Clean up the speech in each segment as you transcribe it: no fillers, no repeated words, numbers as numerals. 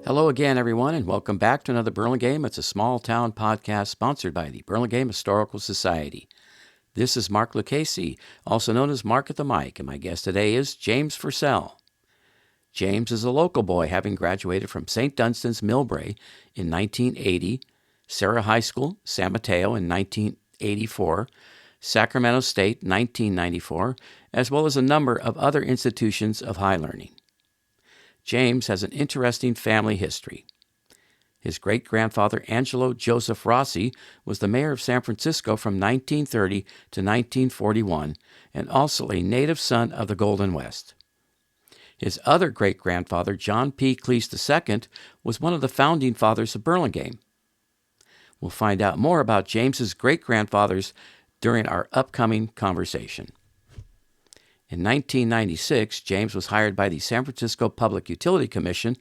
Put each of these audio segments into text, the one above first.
Hello again, everyone, and welcome back to another Burlingame. It's a small town podcast sponsored by the Burlingame Historical Society. This is Mark Lucchese, also known as Mark at the Mic, and my guest today is James Forsell. James is a local boy, having graduated from St. Dunstan's Millbrae in 1980, Sarah High School, San Mateo in 1984, Sacramento State 1994, as well as a number of other institutions of high learning. James has an interesting family history. His great-grandfather, Angelo Joseph Rossi, was the mayor of San Francisco from 1930 to 1941, and also a native son of the Golden West. His other great-grandfather, John P. Cleese II, was one of the founding fathers of Burlingame. We'll find out more about James's great-grandfathers during our upcoming conversation. In 1996, James was hired by the San Francisco Public Utility Commission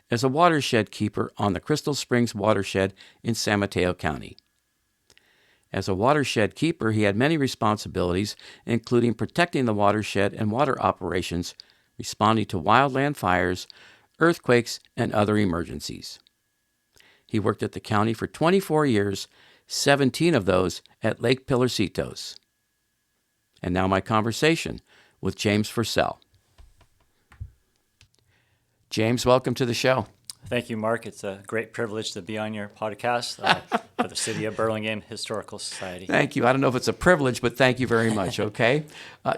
as a watershed keeper on the Crystal Springs Watershed in San Mateo County. As a watershed keeper, he had many responsibilities, including protecting the watershed and water operations, responding to wildland fires, earthquakes, and other emergencies. He worked at the county for 24 years, 17 of those at Lake Pilarcitos. And now my conversation with James Forsell. James, welcome to the show. Thank you, Mark. It's a great privilege to be on your podcast for the City of Burlingame Historical Society. Thank you. I don't know if it's a privilege, but thank you very much, okay?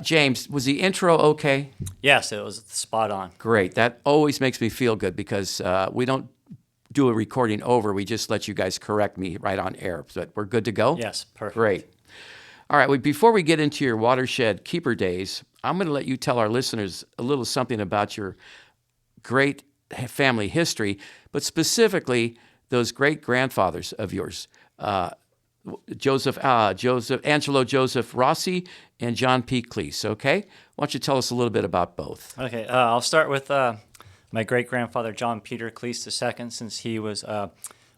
James, was the intro okay? Yes, it was spot on. Great. That always makes me feel good because we don't do a recording over. We just let you guys correct me right on air. But we're good to go? Yes, perfect. Great. All right, well, before we get into your watershed keeper days, I'm going to let you tell our listeners a little something about your great family history, but specifically those great-grandfathers of yours, Angelo Joseph Rossi and John P. Cleese, okay? Why don't you tell us a little bit about both? Okay, I'll start with my great-grandfather, John Peter Cleese II, since he was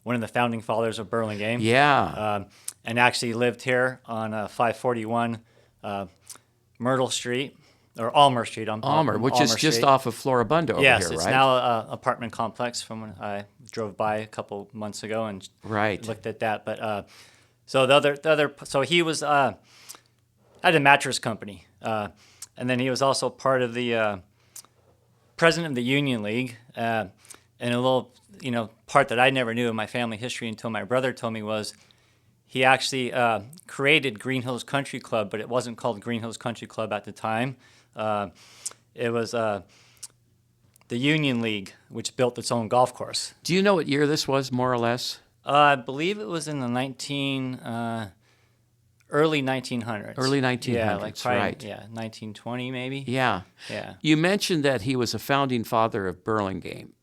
one of the founding fathers of Burlingame. Yeah. And actually lived here on 541 Myrtle Street, or Almer Street. Almer, which is just Street. Off of Floribunda over here, right? Yes, it's now an apartment complex from when I drove by a couple months ago and looked at that. But so he was had a mattress company, and then he was also part of the president of the Union League, and a little part that I never knew in my family history until my brother told me was he actually created Green Hills Country Club, but it wasn't called Green Hills Country Club at the time. It was the Union League, which built its own golf course. Do you know what year this was, more or less? I believe it was in the early 1900s. Early 1900s, yeah, probably, right. Yeah, 1920 maybe. Yeah. Yeah. You mentioned that he was a founding father of Burlingame.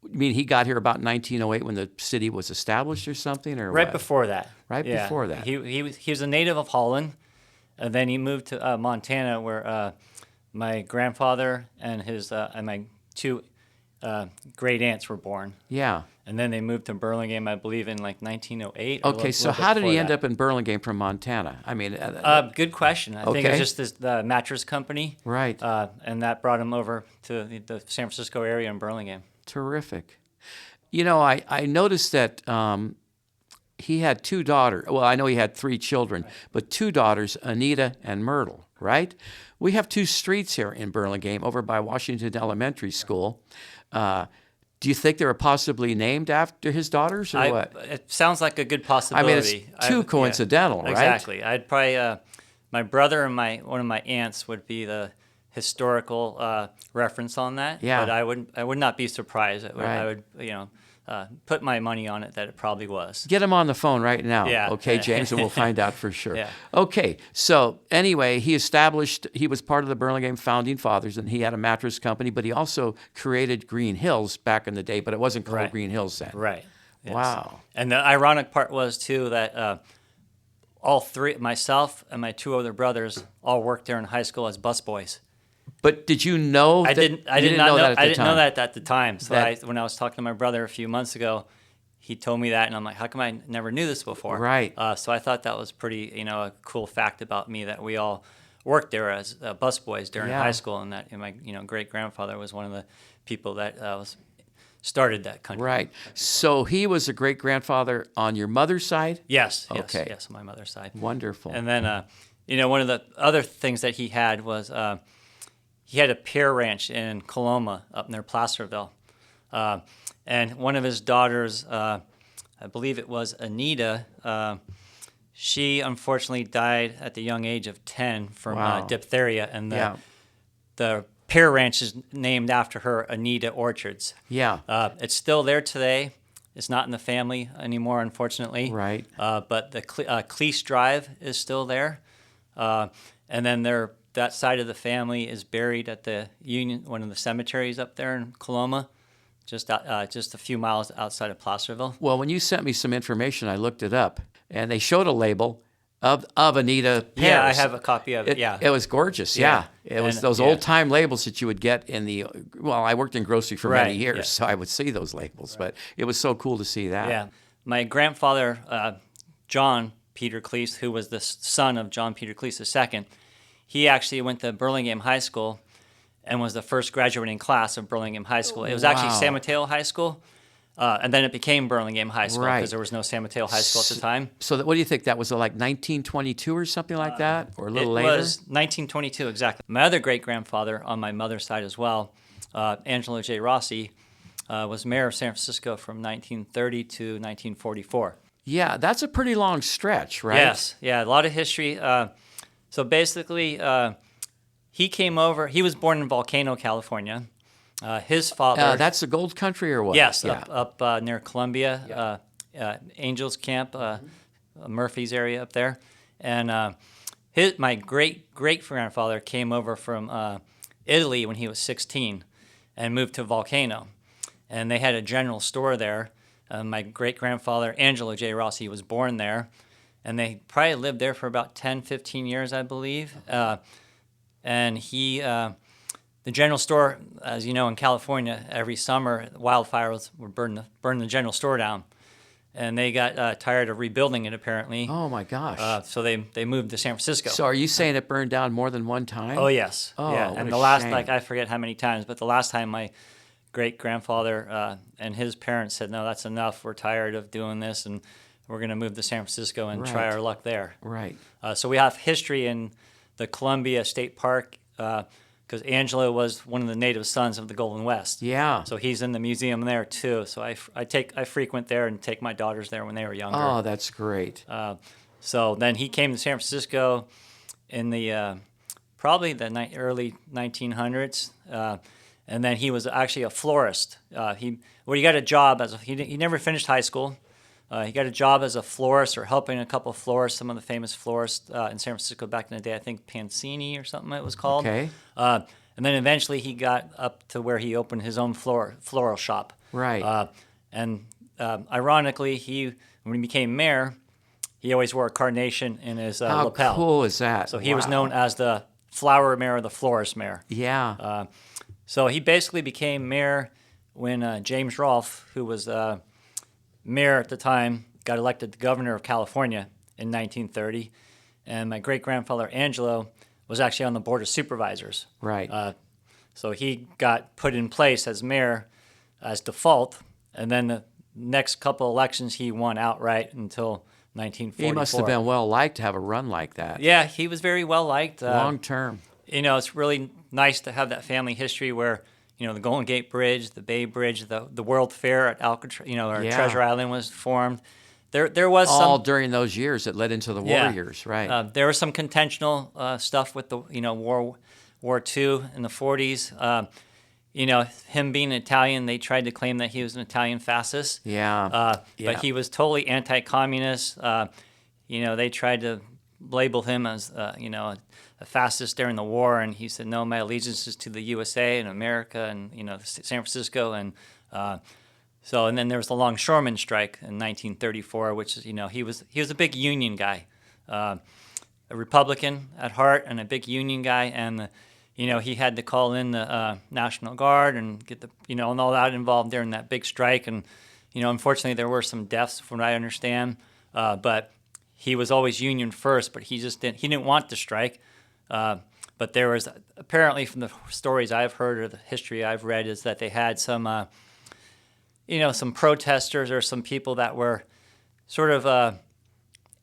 You mean he got here about 1908 when the city was established or something, or right what? before that? Before that. He was a native of Holland, and then he moved to Montana, where my grandfather and his and my two great aunts were born. Yeah. And then they moved to Burlingame, I believe, in like 1908. Okay, so how did he end up in Burlingame from Montana? I mean, good question. I think it was just the mattress company, right? And that brought him over to the San Francisco area in Burlingame. Terrific. I noticed that he had two daughters. Well, I know he had three children, but two daughters, Anita and Myrtle, right? We have two streets here in Burlingame over by Washington Elementary School. Do you think they were possibly named after his daughters or what? It sounds like a good possibility. I mean, it's too coincidental, right? Exactly. I'd probably, my brother and one of my aunts would be the historical reference on that. Yeah. But I would not be surprised. Right. I would, put my money on it that it probably was. Get him on the phone right now, Yeah. okay, James, and we'll find out for sure. Yeah. Okay, so anyway, he was part of the Burlingame Founding Fathers, and he had a mattress company, but he also created Green Hills back in the day, but it wasn't called Green Hills then. Right. Yes. Wow. And the ironic part was, too, that all three, myself and my two other brothers, all worked there in high school as busboys. But did you know that? I didn't know that at the time. So That- when I was talking to my brother a few months ago, he told me that, and I'm like, how come I never knew this before? Right. So I thought that was pretty, a cool fact about me, that we all worked there as busboys during Yeah. high school, and that my great grandfather was one of the people that was started that country. Right. So he was a great-grandfather on your mother's side? Yes. Okay. Yes, on my mother's side. Wonderful. And then, one of the other things that he had was he had a pear ranch in Coloma up near Placerville. And one of his daughters, I believe it was Anita, she unfortunately died at the young age of 10 from diphtheria. And the pear ranch is named after her, Anita Orchards. Yeah. It's still there today. It's not in the family anymore, unfortunately. Right. But the Cleese Drive is still there. And then that side of the family is buried at the Union, one of the cemeteries up there in Coloma, just a few miles outside of Placerville. Well, when you sent me some information, I looked it up, and they showed a label of Anita pears. Yeah, I have a copy of it. It was gorgeous. Yeah. It was those old-time labels that you would get in the. Well, I worked in grocery for many years, so I would see those labels. But it was so cool to see that. Yeah, my grandfather, John Peter Cleese, who was the son of John Peter Cleese II, he actually went to Burlingame High School and was the first graduating class of Burlingame High School. It was actually San Mateo High School. And then it became Burlingame High School because there was no San Mateo High School at the time. So what do you think? That was like 1922 or something like that? Or a little later? It was 1922, exactly. My other great-grandfather on my mother's side as well, Angelo J. Rossi, was mayor of San Francisco from 1930 to 1944. Yeah, that's a pretty long stretch, right? Yes, yeah, a lot of history. So basically, he came over. He was born in Volcano, California. His father. That's the gold country or what? Yes, up near Columbia, Angels Camp, Murphy's area up there. And my great-grandfather came over from Italy when he was 16 and moved to Volcano. And they had a general store there. My great-grandfather, Angelo J. Rossi, was born there. And they probably lived there for about 10, 15 years, I believe. And he... The general store, as you know, in California, every summer, wildfires would burn the general store down. And they got tired of rebuilding it, apparently. Oh, my gosh. So they moved to San Francisco. So are you saying it burned down more than one time? Oh, yes. Oh, yeah. what And a the last, shame. I forget how many times, but the last time my great-grandfather and his parents said, no, that's enough. We're tired of doing this, and we're going to move to San Francisco and try our luck there. Right. So we have history in the Columbia State Park, because Angelo was one of the native sons of the Golden West. Yeah. So he's in the museum there too. So I frequent there and take my daughters there when they were younger. Oh, that's great. So then he came to San Francisco in the probably the early 1900s, and then he was actually a florist. He got a job he never finished high school. He got a job as a florist or helping a couple of florists, some of the famous florists in San Francisco back in the day. I think Pansini or something it was called. Okay. And then eventually he got up to where he opened his own floral shop. Right. Ironically, when he became mayor, he always wore a carnation in his lapel. How cool is that? So he was known as the flower mayor or the florist mayor. Yeah. So he basically became mayor when James Rolfe, who was mayor at the time, got elected the governor of California in 1930. And my great-grandfather, Angelo, was actually on the board of supervisors. Right. So he got put in place as mayor as default, and then the next couple elections he won outright until 1944. He must have been well-liked to have a run like that. Yeah, he was very well-liked. Long term. It's really nice to have that family history where, the Golden Gate Bridge, the Bay Bridge, the World Fair at Alcatraz, or Treasure Island was formed. There was all some, during those years that led into the war years, right? There was some contentional stuff with the War II in the 40s. Him being Italian, they tried to claim that he was an Italian fascist. Yeah. But he was totally anti-communist. They tried to label him as a fascist during the war, and he said, no, my allegiance is to the USA and America and San Francisco, and and then there was the Longshoreman Strike in 1934, which is he was a big union guy, a Republican at heart and a big union guy, and he had to call in the National Guard and get and all that involved during that big strike, and unfortunately there were some deaths from what I understand, but he was always union first, but he didn't want to strike. But there was apparently, from the stories I've heard or the history I've read, is that they had some some protesters or some people that were sort of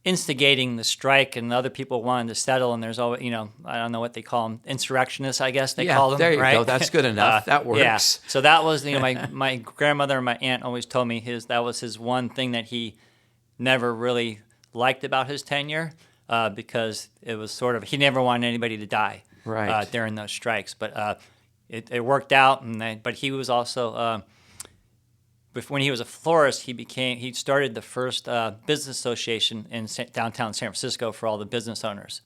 instigating the strike, and other people wanted to settle. And there's always, I don't know what they call them, insurrectionists, I guess they call them. There you right? go. That's good enough. That works. Yeah. So that was, my grandmother and my aunt always told me that was his one thing that he never really liked about his tenure, because it was sort of, he never wanted anybody to die during those strikes. But it worked out, but he was also, when he was a florist, he started the first business association in downtown San Francisco for all the business owners.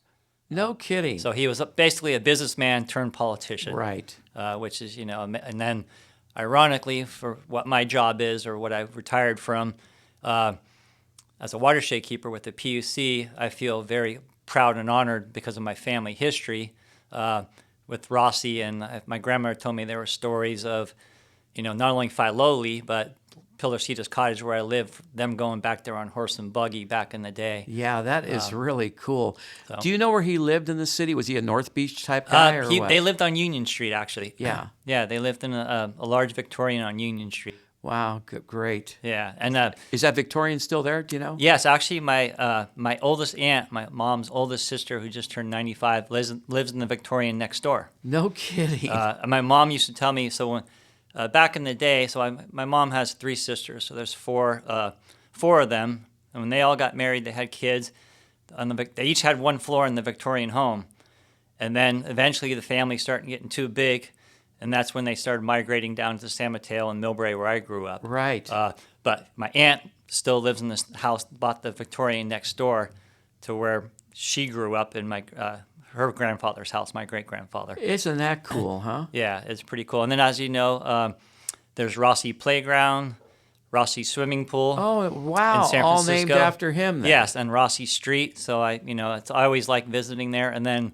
No kidding. So he was basically a businessman turned politician. Right. Which is, and then ironically, for what my job is or what I've retired from, as a watershed keeper with the PUC, I feel very proud and honored because of my family history with Rossi. And my grandmother told me there were stories of, not only Filoli, but Pilarcitos Cottage, where I live, them going back there on horse and buggy back in the day. Yeah, that is really cool. So. Do you know where he lived in the city? Was he a North Beach type guy or what? They lived on Union Street, actually. Yeah. Yeah, they lived in a large Victorian on Union Street. Wow, great. Yeah, and is that Victorian still there? Do you know? Yes, actually, my oldest aunt, my mom's oldest sister, who just turned 95, lives in the Victorian next door. No kidding. My mom used to tell me, so when back in the day, so my mom has 3 sisters, so there's four of them, and when they all got married, they had kids. They each had one floor in the Victorian home, and then eventually the family started getting too big. And that's when they started migrating down to San Mateo and Millbrae, where I grew up. Right. But my aunt still lives in this house, bought the Victorian next door to where she grew up in her grandfather's house, my great-grandfather. Isn't that cool, huh? Yeah, it's pretty cool. And then, as you know, there's Rossi Playground, Rossi Swimming Pool. Oh, wow. In San all Francisco. Named after him then. Yes, and Rossi Street. So I always like visiting there. And then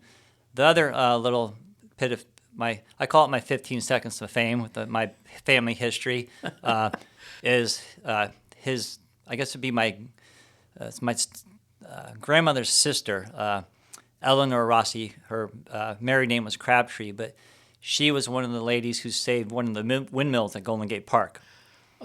the other little bit of I call it my 15 seconds of fame with my family history, is his, I guess it'd be my grandmother's sister, Eleanor Rossi. Her married name was Crabtree, but she was one of the ladies who saved one of the windmills at Golden Gate Park.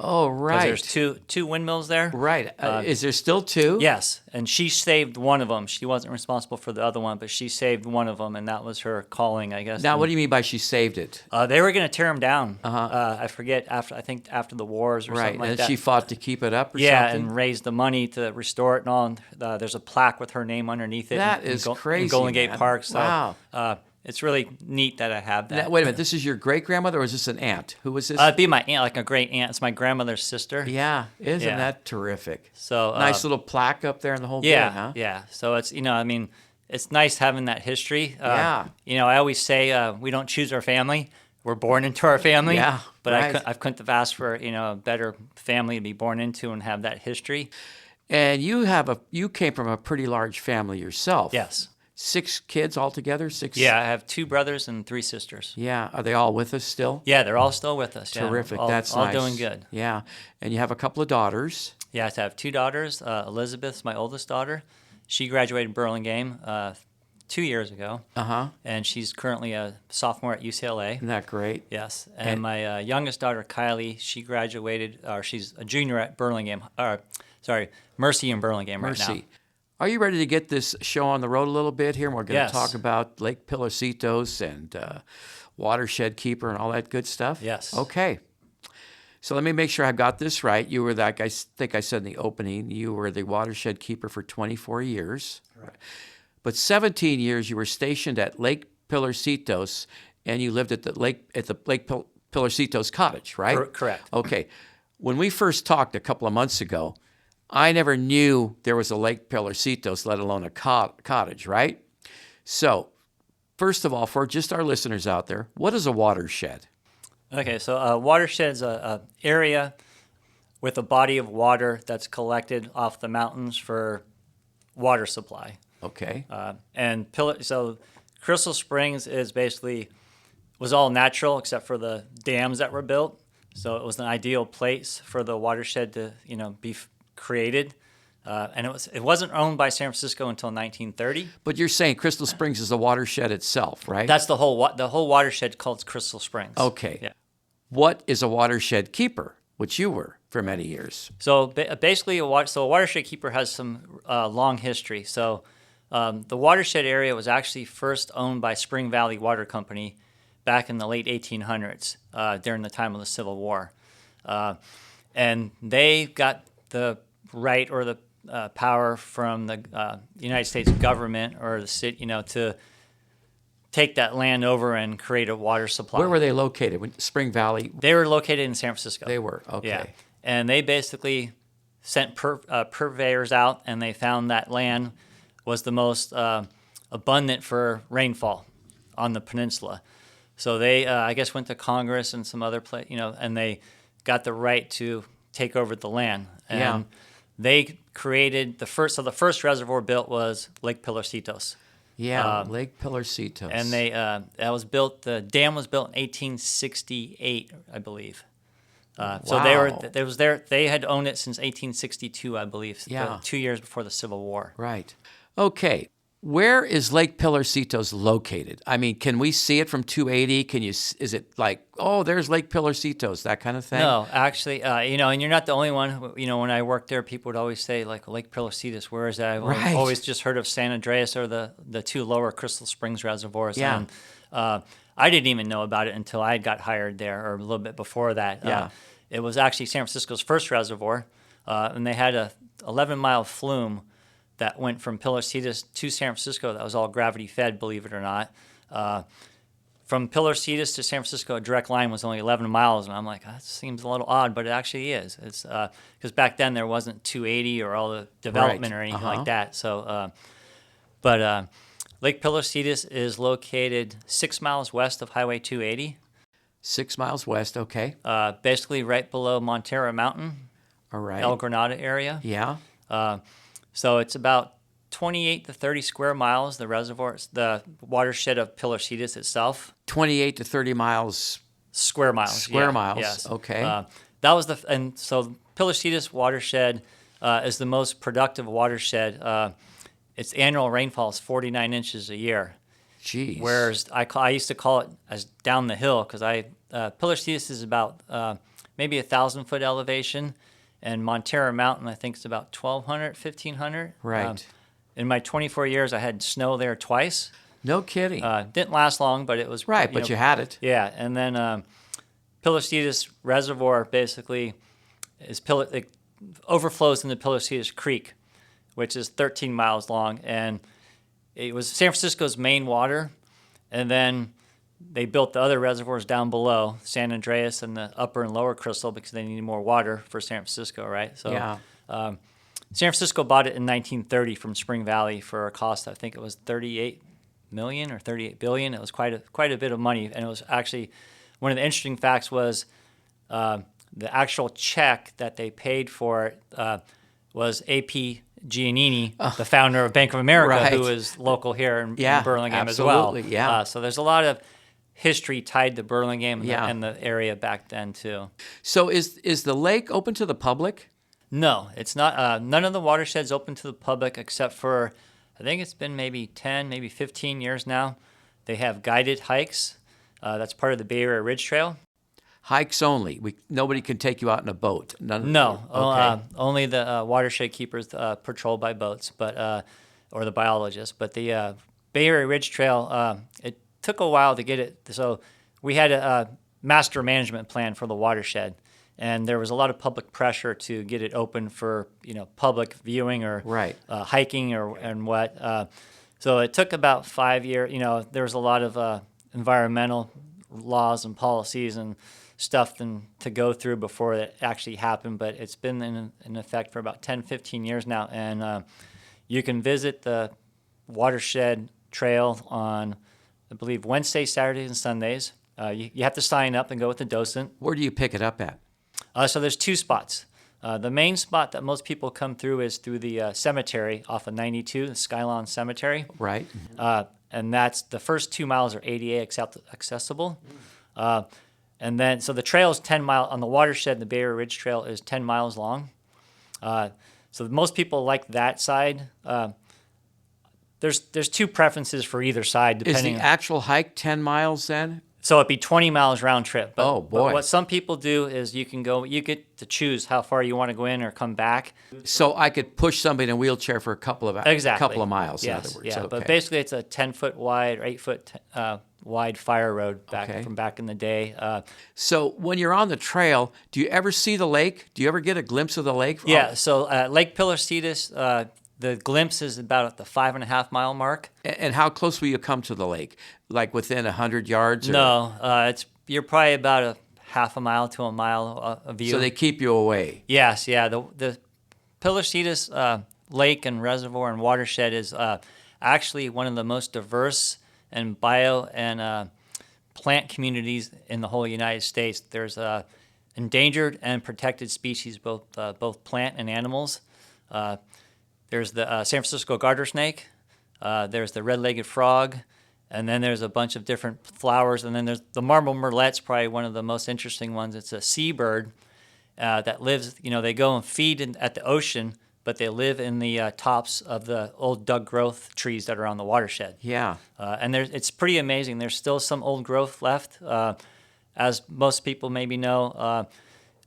Oh, right. There's two windmills there. Right. Is there still 2? Yes, and she saved one of them. She wasn't responsible for the other one, but she saved one of them, and that was her calling, I guess. Now, what do you mean by she saved it? They were going to tear them down. I forget, I think after the wars or something like that. And she fought to keep it up or something? Yeah, and raised the money to restore it and all. There's a plaque with her name underneath it. That is crazy, in Golden Gate Park. So, wow. It's really neat that I have that. Now, wait a minute. This is your great-grandmother, or is this an aunt? Who was this? It'd be my aunt, like a great aunt. It's my grandmother's sister. Yeah. Isn't that terrific? So nice little plaque up there in the whole thing, huh? Yeah. So it's, it's nice having that history. Yeah. I always say we don't choose our family. We're born into our family. Yeah, But right. I couldn't have asked for, a better family to be born into and have that history. And you came from a pretty large family yourself. Yes. 6 kids altogether? 6? Yeah, I have 2 brothers and 3 sisters. Yeah. Are they all with us still? Yeah, they're all still with us. Terrific. Yeah. That's all nice. doing good. Yeah. And you have a couple of daughters. Yes, I have 2 daughters. Elizabeth's my oldest daughter. She graduated Burlingame 2 years ago. Uh-huh. And she's currently a sophomore at UCLA. Isn't that great? Yes. And my youngest daughter, Kylie, she graduated, she's a junior at Mercy in Burlingame right now. Are you ready to get this show on the road a little bit here? And we're going to Yes. talk about Lake Pilarcitos and Watershed Keeper and all that good stuff? Yes. Okay. So let me make sure I've got this right. You were I think I said in the opening, you were the Watershed Keeper for 24 years. Right. But 17 years you were stationed at Lake Pilarcitos, and you lived at the Lake Pilarcitos Cottage, right? Correct. Okay. When we first talked a couple of months ago, I never knew there was a Lake Pilarcitos, let alone a cottage, right? So, first of all, for just our listeners out there, what is a watershed? Okay, so a watershed is a area with a body of water that's collected off the mountains for water supply. Okay. So Crystal Springs was all natural except for the dams that were built. So it was an ideal place for the watershed to be created. And it wasn't owned by San Francisco until 1930. But you're saying Crystal Springs is the watershed itself, right? That's the whole watershed called Crystal Springs. Okay. Yeah. What is a watershed keeper? which you were for many years. So basically, a watershed keeper has some long history. So the watershed area was actually first owned by Spring Valley Water Company back in the late 1800s during the time of the Civil War. And they got the right or the power from the United States government or the city, to take that land over and create a water supply. Where were they located? Spring Valley? They were located in San Francisco. They were, okay. Yeah. And they basically sent purveyors out, and they found that land was the most abundant for rainfall on the peninsula. So they, I guess, went to Congress and some other place, and they got the right to take over the land. And they created the first reservoir built was Lake Pilarcitos. Yeah, Lake Pilarcitos. And the dam was built in 1868, I believe. So they had owned it since 1862, I believe. Yeah. 2 years before the Civil War. Right. Okay. Where is Lake Pilarcitos located? I mean, can we see it from 280? Is it like, oh, there's Lake Pilarcitos, that kind of thing? No, actually, and you're not the only one. When I worked there, people would always say, like, Lake Pilarcitos, where is that? I've always just heard of San Andreas or the two lower Crystal Springs reservoirs. Yeah. And I didn't even know about it until I got hired there, or a little bit before that. Yeah. It was actually San Francisco's first reservoir, and they had a 11-mile flume that went from Pilarcitos to San Francisco. That was all gravity fed, believe it or not. From Pilarcitos to San Francisco, a direct line was only 11 miles, and I'm like, that seems a little odd, but it actually is. It's because back then there wasn't 280 or all the development or anything like that. So, but Lake Pilarcitos is located 6 miles west of Highway 280. 6 miles west, okay. Basically right below Montero Mountain, all right. El Granada area. Yeah. So it's about 28 to 30 square miles, the reservoirs, the watershed of Pilarcitos itself. 28 to 30 miles. Square miles. Square miles, yes. okay. That was and so Pilarcitos watershed is the most productive watershed. Its annual rainfall is 49 inches a year. Jeez. Whereas I used to call it as down the hill because Pilarcitos is about maybe 1,000-foot elevation. And Montero Mountain, I think, is about 1,200, 1,500. Right. In my 24 years, I had snow there twice. No kidding. Didn't last long, but it was... Right, but you had it. Yeah, and then Pilarcitos Reservoir basically it overflows into Pilarcitos Creek, which is 13 miles long. And it was San Francisco's main water. And then they built the other reservoirs down below, San Andreas and the upper and lower Crystal, because they needed more water for San Francisco, right? So, yeah. San Francisco bought it in 1930 from Spring Valley for a cost, I think it was $38 million or $38 billion. It was quite a bit of money, and it was actually one of the interesting facts was the actual check that they paid for it was A.P. Giannini, the founder of Bank of America, who is local here in Burlingame as well. Yeah. So there's a lot of history tied to Burlingame and the area back then too. So is the lake open to the public? No, it's not. None of the watersheds open to the public except for, I think it's been maybe 10, maybe 15 years now. They have guided hikes. That's part of the Bay Area Ridge Trail. Hikes only. Nobody can take you out in a boat. Only the watershed keepers patrolled by boats, but or the biologists. But the Bay Area Ridge Trail, it took a while to get it. So we had a master management plan for the watershed, and there was a lot of public pressure to get it open for public viewing or hiking and what. So it took about 5 years. There was a lot of environmental laws and policies and stuff to go through before it actually happened, but it's been in effect for about 10, 15 years now, and you can visit the watershed trail on, I believe, Wednesdays, Saturdays, and Sundays. You have to sign up and go with the docent. Where do you pick it up at? So there's two spots. The main spot that most people come through is through the cemetery off of 92, the Skylawn Cemetery. Right. And that's the first 2 miles are ADA accessible. And then, so the trail is 10 miles, on the watershed, the Bay Area Ridge Trail is 10 miles long. So most people like that side. There's two preferences for either side, depending. Is the actual hike 10 miles then? So it'd be 20 miles round trip. But, oh, boy. But what some people do is you get to choose how far you want to go in or come back. So I could push somebody in a wheelchair for a couple of miles, Yes, in other words. yeah. Okay. But basically it's a 10-foot wide or 8-foot wide fire road from back in the day. So when you're on the trail, do you ever see the lake? Do you ever get a glimpse of the lake? Yeah, so Lake Pilarcitos, the glimpse is about at the 5.5 mile mark. And how close will you come to the lake? Like within 100 yards? Or? No, you're probably about a half a mile to a mile of view. So they keep you away? Yes, yeah. The Pilarcitos Lake and Reservoir and Watershed is actually one of the most diverse and bio and plant communities in the whole United States. There's endangered and protected species, both plant and animals. There's the San Francisco garter snake. There's the red-legged frog. And then there's a bunch of different flowers. And then there's the marble murrelet's probably one of the most interesting ones. It's a seabird that lives, they go and feed at the ocean, but they live in the tops of the old dug growth trees that are on the watershed. Yeah. And it's pretty amazing. There's still some old growth left. As most people maybe know,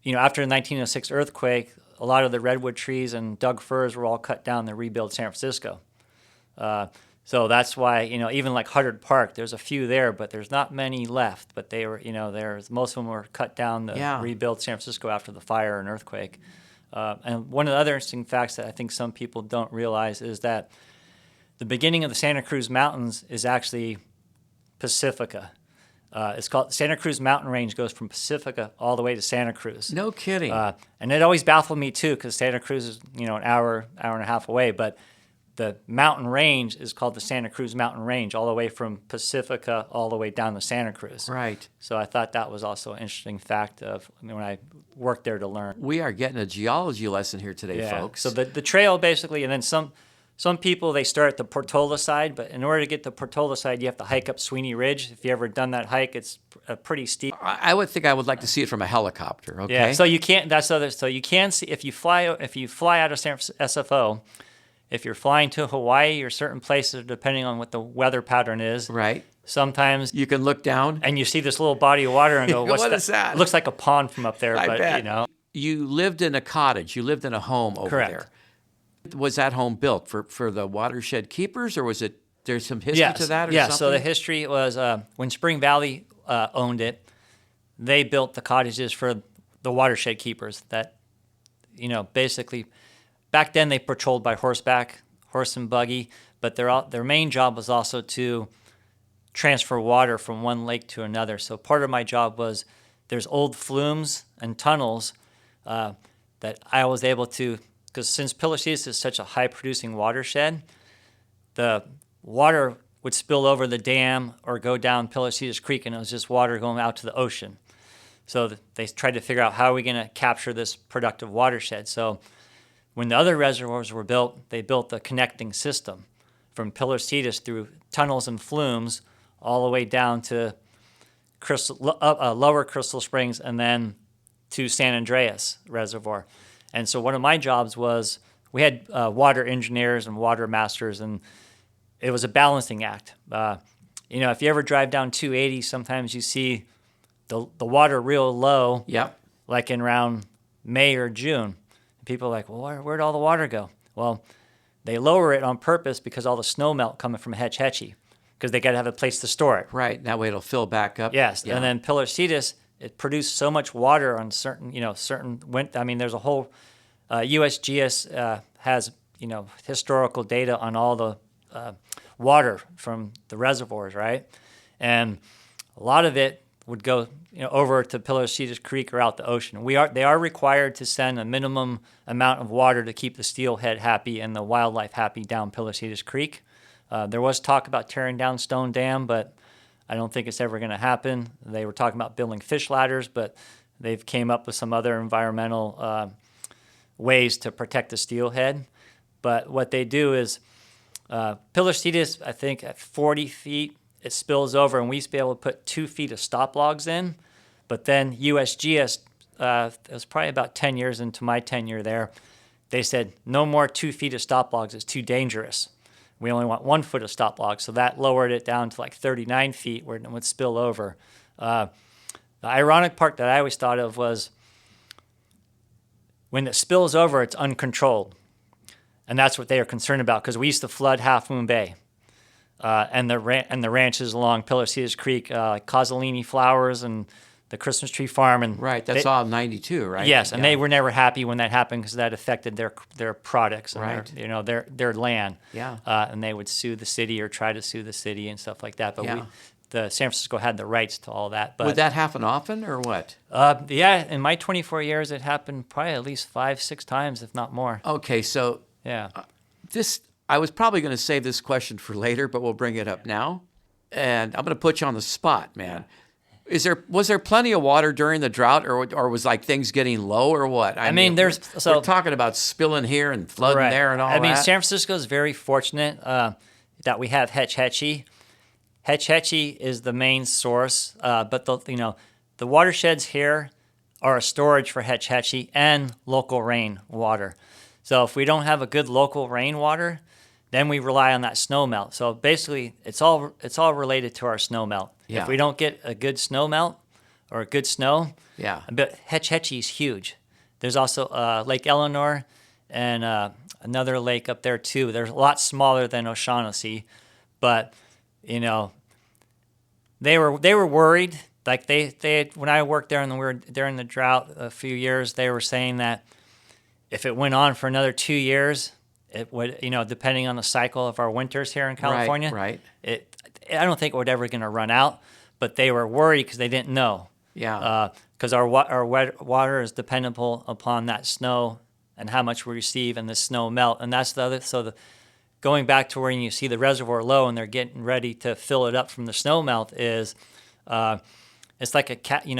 after the 1906 earthquake, a lot of the redwood trees and Doug firs were all cut down to rebuild San Francisco. So that's why, even like Huddard Park, there's a few there, but there's not many left. But they were, most of them were cut down to rebuild San Francisco after the fire and earthquake. And one of the other interesting facts that I think some people don't realize is that the beginning of the Santa Cruz Mountains is actually Pacifica. It's called Santa Cruz Mountain Range, goes from Pacifica all the way to Santa Cruz. No kidding. And it always baffled me too, because Santa Cruz is an hour and a half away. But the mountain range is called the Santa Cruz Mountain Range, all the way from Pacifica all the way down to Santa Cruz. Right. So I thought that was also an interesting fact when I worked there to learn. We are getting a geology lesson here today, folks. So the trail basically, and then some people, they start at the Portola side, but in order to get to Portola side, you have to hike up Sweeney Ridge. If you ever done that hike, it's pretty steep. I would think I would like to see it from a helicopter. Okay. Yeah. So you can't. So you can see if you fly out of SFO. If you're flying to Hawaii or certain places, depending on what the weather pattern is, right? Sometimes you can look down and you see this little body of water and go, "What is that?" It looks like a pond from up there." I bet. You lived in a cottage. You lived in a home over Correct. there. Was that home built for the watershed keepers, or was it? There's some history to that, or something? So the history was when Spring Valley owned it, they built the cottages for the watershed keepers. That, basically. Back then, they patrolled by horseback, horse and buggy, but their main job was also to transfer water from one lake to another. So part of my job was there's old flumes and tunnels that I was able to, because since Pilarcitos is such a high-producing watershed, the water would spill over the dam or go down Pilarcitos Creek, and it was just water going out to the ocean. So they tried to figure out how are we going to capture this productive watershed. So when the other reservoirs were built, they built the connecting system from Pilarcitos through tunnels and flumes all the way down to Lower Crystal Springs and then to San Andreas Reservoir. And so one of my jobs was we had water engineers and water masters, and it was a balancing act. If you ever drive down 280, sometimes you see the water real low, like in around May or June. People are like, well, where'd all the water go? Well, they lower it on purpose because all the snow melt coming from Hetch Hetchy, because they got to have a place to store it. Right. That way it'll fill back up. Yes. Yeah. And then Pilarcitos, it produced so much water on certain there's a whole USGS has, historical data on all the water from the reservoirs, right? And a lot of it would go over to Pilarcitos Creek or out the ocean. They are required to send a minimum amount of water to keep the steelhead happy and the wildlife happy down Pilarcitos Creek. There was talk about tearing down Stone Dam, but I don't think it's ever going to happen. They were talking about building fish ladders, but they've came up with some other environmental ways to protect the steelhead. But what they do is Pilarcitos, I think at 40 feet, it spills over, and we used to be able to put 2 feet of stop logs in. But then USGS, it was probably about 10 years into my tenure there, they said, no more 2 feet of stop logs. It's too dangerous. We only want 1 foot of stop logs. So that lowered it down to like 39 feet where it would spill over. The ironic part that I always thought of was when it spills over, it's uncontrolled. And that's what they are concerned about, because we used to flood Half Moon Bay. And the ranches along Pilarcitos Creek, Cozzolini Flowers and the Christmas Tree Farm. And right, that's all 92, right? Yes, and they were never happy when that happened because that affected their products and right. their land. Yeah. And they would sue the city or try to sue the city and stuff like that. But the San Francisco had the rights to all that. But would that happen often or what? Yeah, in my 24 years, it happened probably at least 5-6 times, if not more. Okay, so I was probably going to save this question for later, but we'll bring it up now. And I'm going to put you on the spot, man. Was there plenty of water during the drought, or was like things getting low, or what? I mean we're talking about spilling here and flooding there and all that. I mean, San Francisco is very fortunate that we have Hetch Hetchy. Hetch Hetchy is the main source, but the watersheds here are a storage for Hetch Hetchy and local rain water. So if we don't have a good local rainwater, then we rely on that snow melt. So basically, it's all related to our snow melt. Yeah. If we don't get a good snow melt or a good snow, but Hetch Hetchy is huge. There's also Lake Eleanor and another lake up there too. They're a lot smaller than O'Shaughnessy, but they were worried. Like they when I worked there during the drought a few years, they were saying that if it went on for another 2 years, it would, depending on the cycle of our winters here in California, right. I don't think it would ever going to run out, but they were worried because they didn't know. Yeah. Because our water is dependable upon that snow and how much we receive and the snow melt, and that's the other. So going back to where you see the reservoir low and they're getting ready to fill it up from the snow melt is, it's like a cat. You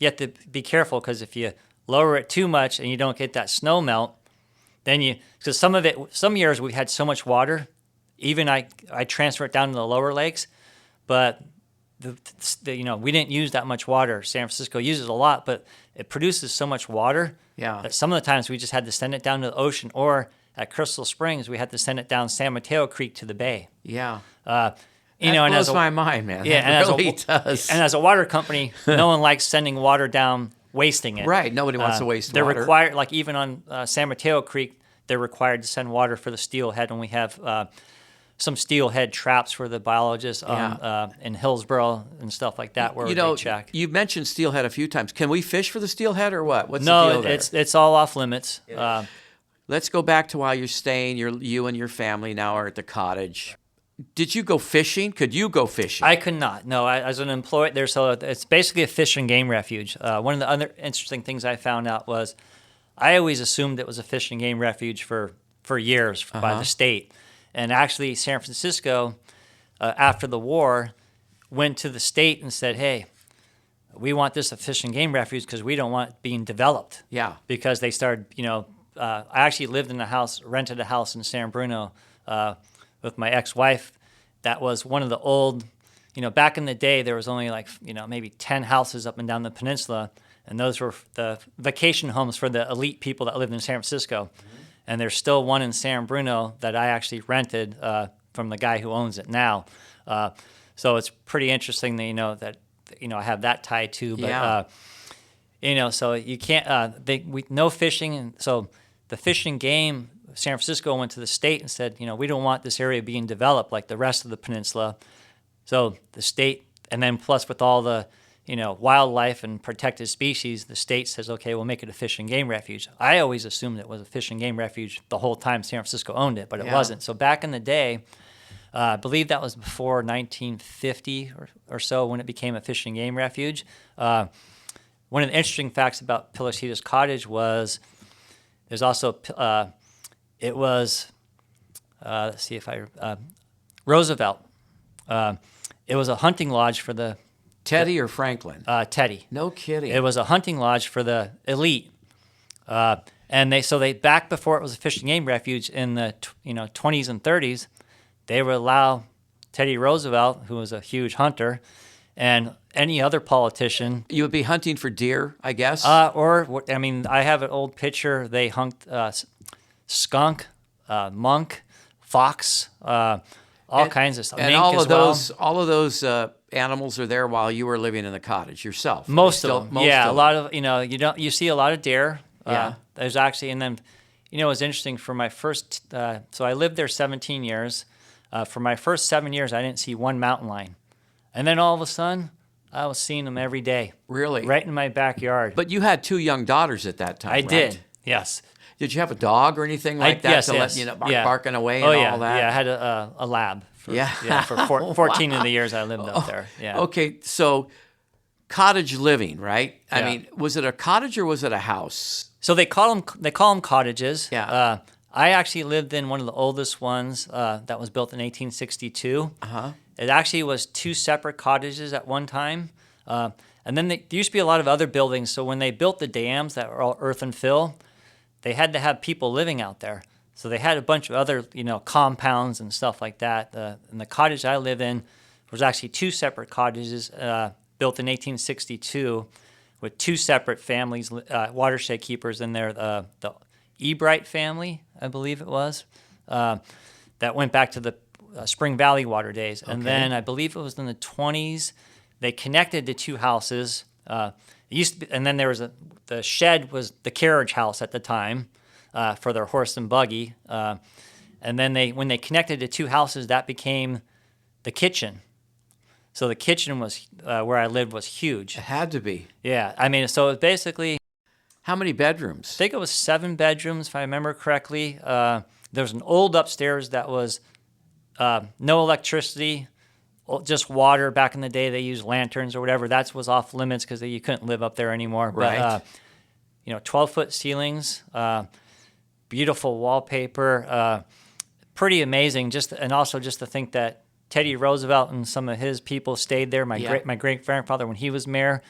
have to be careful because if you lower it too much and you don't get that snow melt, then because some years we had so much water, even I transfer it down to the lower lakes, but we didn't use that much water. San Francisco uses a lot, but it produces so much water that some of the times we just had to send it down to the ocean, or at Crystal Springs we had to send it down San Mateo Creek to the bay. Yeah. That blows my mind, man. Yeah, it really does. And as a water company, no one likes sending water down, wasting it. Right. Nobody wants to waste they're water. They're required, like even on San Mateo Creek, they're required to send water for the steelhead, and we have some steelhead traps for the biologists in Hillsborough and stuff like that where they check. You mentioned steelhead a few times. Can we fish for the steelhead or what? What's the deal there? It's all off limits. Let's go back to while you're staying. You and your family now are at the cottage. Did you go fishing? Could you go fishing? I could not. No, as an employee there, so it's basically a fish and game refuge. One of the other interesting things I found out was I always assumed it was a fish and game refuge for years by the state. And actually, San Francisco, after the war, went to the state and said, hey, we want this a fish and game refuge because we don't want it being developed. Yeah. Because they started, I actually lived in a house, rented a house in San Bruno with my ex-wife. That was one of the old, back in the day, there was only maybe 10 houses up and down the peninsula. And those were the vacation homes for the elite people that lived in San Francisco. Mm-hmm. And there's still one in San Bruno that I actually rented from the guy who owns it now. So it's pretty interesting that I have that tie too. But so you can't no fishing, and so the fishing game. San Francisco went to the state and said, we don't want this area being developed like the rest of the peninsula. So the state, and then plus with all the wildlife and protected species, the state says, okay, we'll make it a fish and game refuge. I always assumed it was a fish and game refuge the whole time San Francisco owned it, but it wasn't. So back in the day, I believe that was before 1950 or so when it became a fish and game refuge. One of the interesting facts about Pilarcitos Cottage was there's also, it was, let's see if Roosevelt. It was a hunting lodge for the Teddy or Franklin? Teddy. No kidding. It was a hunting lodge for the elite, and they back before it was a fish and game refuge in the 20s and 30s, they would allow Teddy Roosevelt, who was a huge hunter, and any other politician. You would be hunting for deer, I guess. I have an old picture. They hunt skunk, monk, fox. all kinds of stuff. And Mink all as of well. all of those animals are there while you were living in the cottage yourself. Most of them. Yeah, a lot them. of you see a lot of deer. Yeah. There's actually, and then it was interesting for my first. So I lived there 17 years. For my first 7 years, I didn't see one mountain lion, and then all of a sudden, I was seeing them every day. Really? Right in my backyard. But you had 2 young daughters at that time, I right? did. Yes. Did you have a dog or anything like that yes, to yes. let barking away and all that? Yeah, I had a lab. For, Yeah. For 14 of the years I lived up there. Yeah. Okay, so cottage living, right? I Yeah. mean, was it a cottage or was it a house? So they call them cottages. Yeah. I actually lived in one of the oldest ones that was built in 1862. Uh-huh. It actually was 2 separate cottages at one time. And then there used to be a lot of other buildings. So when they built the dams that were all earth and fill, they had to have people living out there. So they had a bunch of other, compounds and stuff like that. And the cottage I live in was actually 2 separate cottages built in 1862 with 2 separate families, watershed keepers in there. The Ebright family, I believe it was, that went back to the Spring Valley water days. And then I believe it was in the 20s, they connected the 2 houses. It used to be, and then there was the shed was the carriage house at the time for their horse and buggy. And then when they connected the 2 houses, that became the kitchen. So the kitchen was where I lived was huge. It had to be. Yeah, I mean, so it basically. How many bedrooms? I think it was 7 bedrooms, if I remember correctly. There was an old upstairs that was no electricity, just water. Back in the day, they used lanterns or whatever. That was off limits because you couldn't live up there anymore. Right. But, 12-foot ceilings, beautiful wallpaper, pretty amazing. And also just to think that Teddy Roosevelt and some of his people stayed there. My great grandfather, when he was mayor,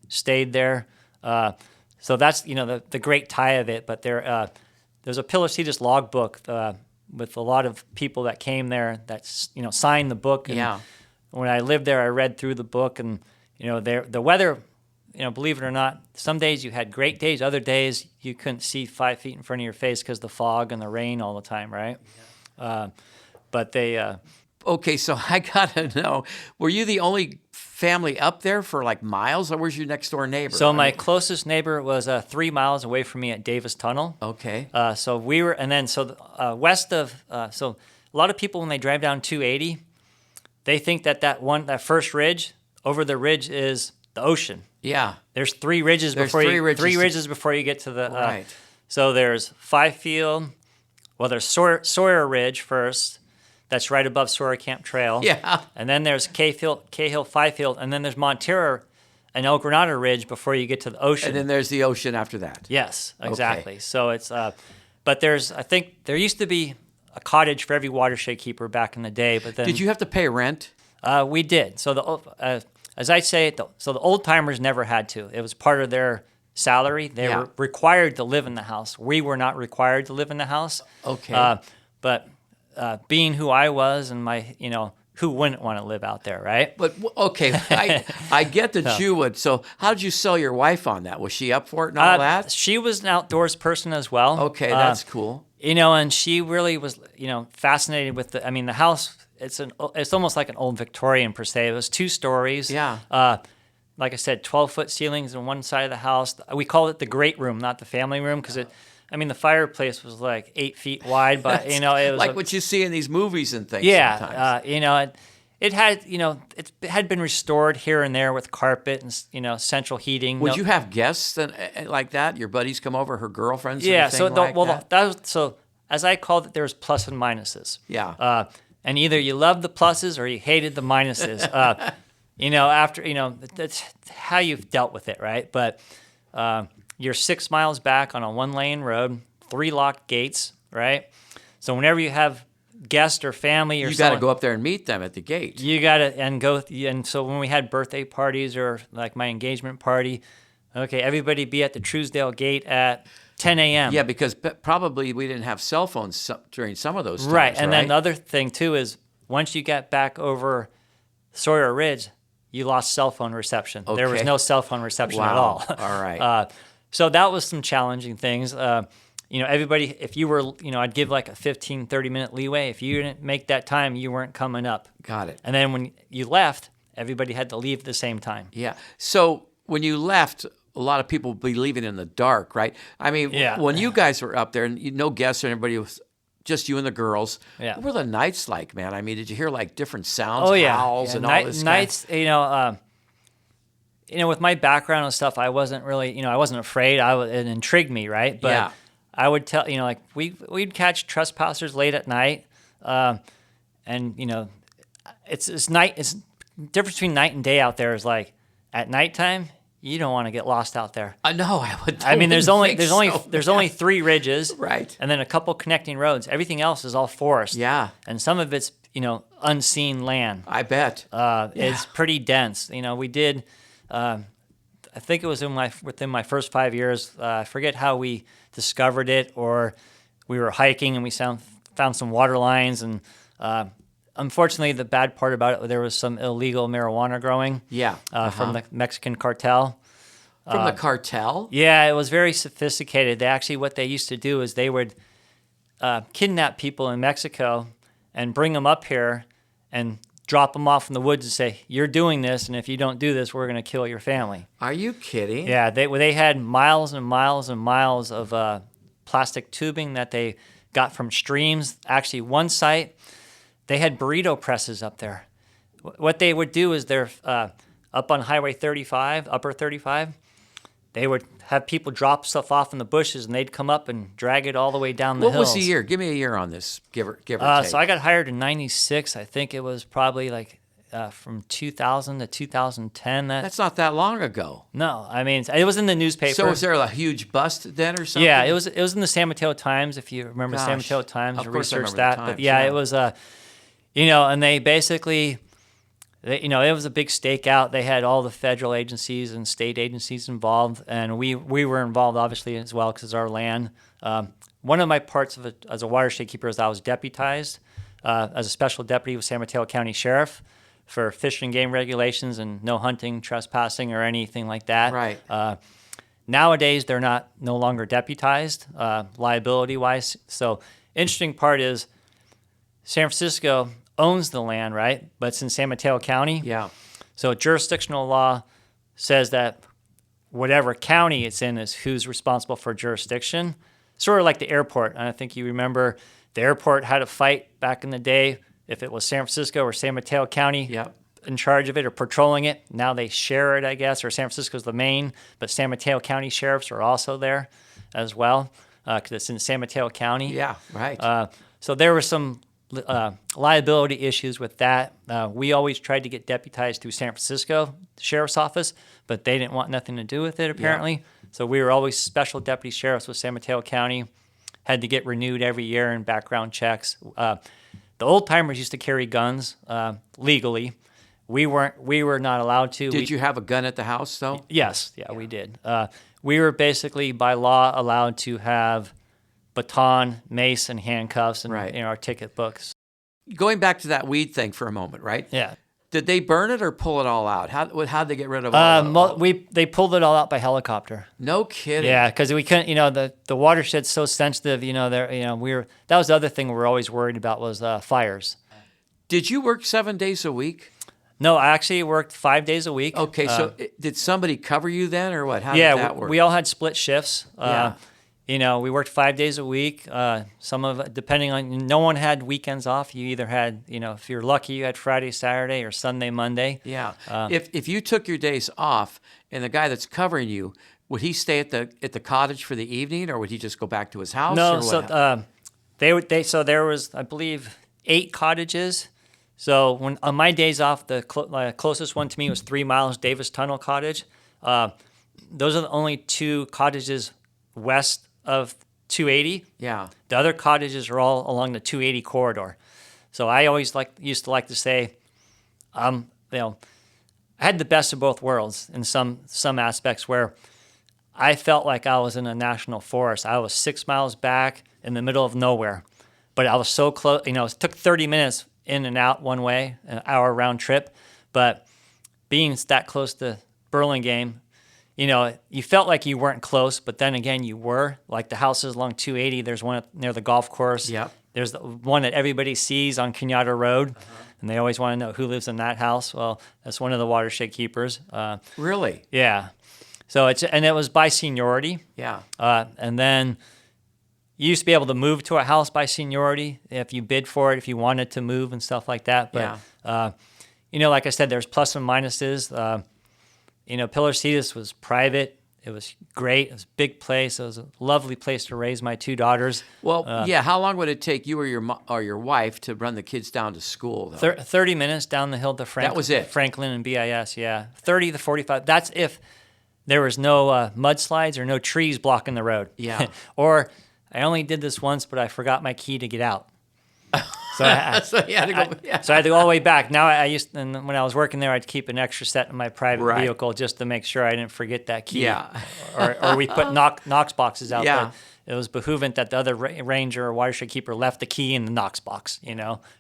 stayed there. So that's the great tie of it. But there's a Pilarcitos logbook with a lot of people that came there that signed the book. And when I lived there, I read through the book, and the weather. Believe it or not, some days you had great days. Other days you couldn't see 5 feet in front of your face because the fog and the rain all the time, right? Yeah. But they. Okay, so I gotta know: were you the only family up there for like miles, or was your next door neighbor? So my closest neighbor was 3 miles away from me at Davis Tunnel. Okay. So we were, and then west of, so a lot of people when they drive down 280, they think that first ridge over the ridge is the ocean. Yeah. There's 3 ridges before you get to the. Right. So there's Fifield. Well, there's Sawyer Ridge first. That's right above Sawyer Camp Trail. Yeah. And then there's Cahill, Fifield, and then there's Montero and El Granada Ridge before you get to the ocean. And then there's the ocean after that. Yes, exactly. Okay. So it's, but I think there used to be a cottage for every watershed keeper back in the day. But then did you have to pay rent? We did. So as I say, the old timers never had to. It was part of their salary. They were required to live in the house. We were not required to live in the house. Okay. But being who I was and my, who wouldn't want to live out there, right? But, okay, I get that you would. So how did you sell your wife on that? Was she up for it and all that? She was an outdoors person as well. Okay, that's cool. And she really was, fascinated with the house. It's almost like an old Victorian per se. It was 2 stories. Yeah. Like I said, 12-foot ceilings on one side of the house. We called it the great room, not the family room, because the fireplace was like 8 feet wide, but it was like what you see in these movies and things. Yeah, sometimes. It had it had been restored here and there with carpet and central heating. Would you have guests like that? Your buddies come over, her girlfriends. Yeah. That? So as I called it, there was plus and minuses. Yeah. And either you loved the pluses or you hated the minuses. After that's how you've dealt with it, right? But you're 6 miles back on a 1-lane road, 3 locked gates, right? So whenever you have guests or family, you got to go up there and meet them at the gate. You got to and so when we had birthday parties or like my engagement party, okay, everybody be at the Truesdale gate at 10 a.m. Yeah, because probably we didn't have cell phones during some of those times, right? And then the other thing too is once you got back over Sawyer Ridge, you lost cell phone reception. Okay. There was no cell phone reception at all. All right. So that was some challenging things. everybody, if you were, I'd give like a 15, 30-minute leeway. If you didn't make that time, you weren't coming up. Got it. And then when you left, everybody had to leave at the same time. Yeah. So when you left, a lot of people would be leaving in the dark, right? I mean, when you guys were up there and no guests and everybody was just you and the girls, what were the nights like, man? I mean, did you hear like different sounds, howls, and all this nights, with my background and stuff, I wasn't really, I wasn't afraid. It intrigued me, right? But I would tell, like we'd catch trespassers late at night, and it's night. It's difference between night and day out there is like at nighttime. You don't want to get lost out there. I know. I would. I mean, there's only 3 ridges, right, and then a couple connecting roads. Everything else is all forest. Yeah, and some of it's unseen land. I bet. It's pretty dense. We did. I think it was within my first 5 years. I forget how we discovered it, or we were hiking and we found some water lines, and unfortunately, the bad part about it, there was some illegal marijuana growing. Yeah. From the Mexican cartel. From the cartel? Yeah, it was very sophisticated. What they used to do is they would kidnap people in Mexico and bring them up here and drop them off in the woods and say, "You're doing this, and if you don't do this, we're going to kill your family." Are you kidding? Yeah, they had miles and miles and miles of plastic tubing that they got from streams. Actually, one site, they had burrito presses up there. What they would do is they're up on Highway 35, Upper 35, they would have people drop stuff off in the bushes, and they'd come up and drag it all the way down the hills. What was the year? Give me a year on this, give or take. So I got hired in 96. I think it was probably like from 2000 to 2010. That's not that long ago. No, I mean, it was in the newspaper. So was there a huge bust then or something? Yeah, it was in the San Mateo Times, if you remember San Mateo Times. Of course researched I remember that. the Times, but yeah, it was, and they basically... it was a big stakeout. They had all the federal agencies and state agencies involved, and we were involved obviously as well because it's our land. One of my parts of it as a watershed keeper is I was deputized as a special deputy with San Mateo County Sheriff for fish and game regulations and no hunting, trespassing, or anything like that. Right. Nowadays, they're no longer deputized liability-wise. So interesting part is San Francisco owns the land, right? But it's in San Mateo County. Yeah. So jurisdictional law says that whatever county it's in is who's responsible for jurisdiction. Sort of like the airport. And I think you remember the airport had a fight back in the day if it was San Francisco or San Mateo County in charge of it or patrolling it. Now they share it, I guess, or San Francisco's the main, but San Mateo County sheriffs are also there as well because it's in San Mateo County. Yeah, right. So there were some liability issues with that. We always tried to get deputized through San Francisco Sheriff's Office, but they didn't want nothing to do with it apparently. Yeah. So we were always special deputy sheriffs with San Mateo County. Had to get renewed every year in background checks. The old timers used to carry guns legally. We were not allowed to. Did you have a gun at the house though? Yes, we did. We were basically by law allowed to have baton, mace, and handcuffs, and our ticket books. Going back to that weed thing for a moment, right? Yeah. Did they burn it or pull it all out? How'd they get rid of it? They pulled it all out by helicopter. No kidding. Yeah, because we couldn't. The watershed's so sensitive. That was the other thing we were always worried about was fires. Did you work 7 days a week? No, I actually worked 5 days a week. Okay, so did somebody cover you then, or what? How did that work? We all had split shifts. Yeah. We worked 5 days a week. Some of depending on, no one had weekends off. You either had, if you're lucky, you had Friday, Saturday, or Sunday, Monday. Yeah. If you took your days off, and the guy that's covering you, would he stay at the cottage for the evening, or would he just go back to his house? No. Or So so there was, I believe, 8 cottages. So when on my days off, the closest one to me was 3 miles, Davis Tunnel Cottage. Those are the only 2 cottages west of 280. Yeah. The other cottages are all along the 280 corridor. So I always used to like to say, I had the best of both worlds in some aspects where I felt like I was in a national forest. I was 6 miles back in the middle of nowhere, but I was so close. It took 30 minutes in and out one way, an hour round trip, but being that close to Burlingame, you felt like you weren't close, but then again, you were. Like the houses along 280, there's one near the golf course. Yep. There's the one that everybody sees on Kenyatta Road, and they always want to know who lives in that house. Well, that's one of the Watershed keepers. Really? Yeah. So it was by seniority. Yeah. And then you used to be able to move to a house by seniority if you bid for it, if you wanted to move and stuff like that. But, like I said, there's plus and minuses. Pilarcitos was private. It was great. It was a big place. It was a lovely place to raise my 2 daughters. Well, how long would it take you or your wife to run the kids down to school, though? 30 minutes down the hill to Franklin. That was it? Franklin and BIS, yeah. 30 to 45. That's if there was no mudslides or no trees blocking the road. Yeah. Or I only did this once, but I forgot my key to get out. So you had to go. So I had to go all the way back. Now and when I was working there, I'd keep an extra set in my private vehicle just to make sure I didn't forget that key. Yeah. or we put Knox boxes out there. It was behoovent that the other ranger or watershed keeper left the key in the Knox box,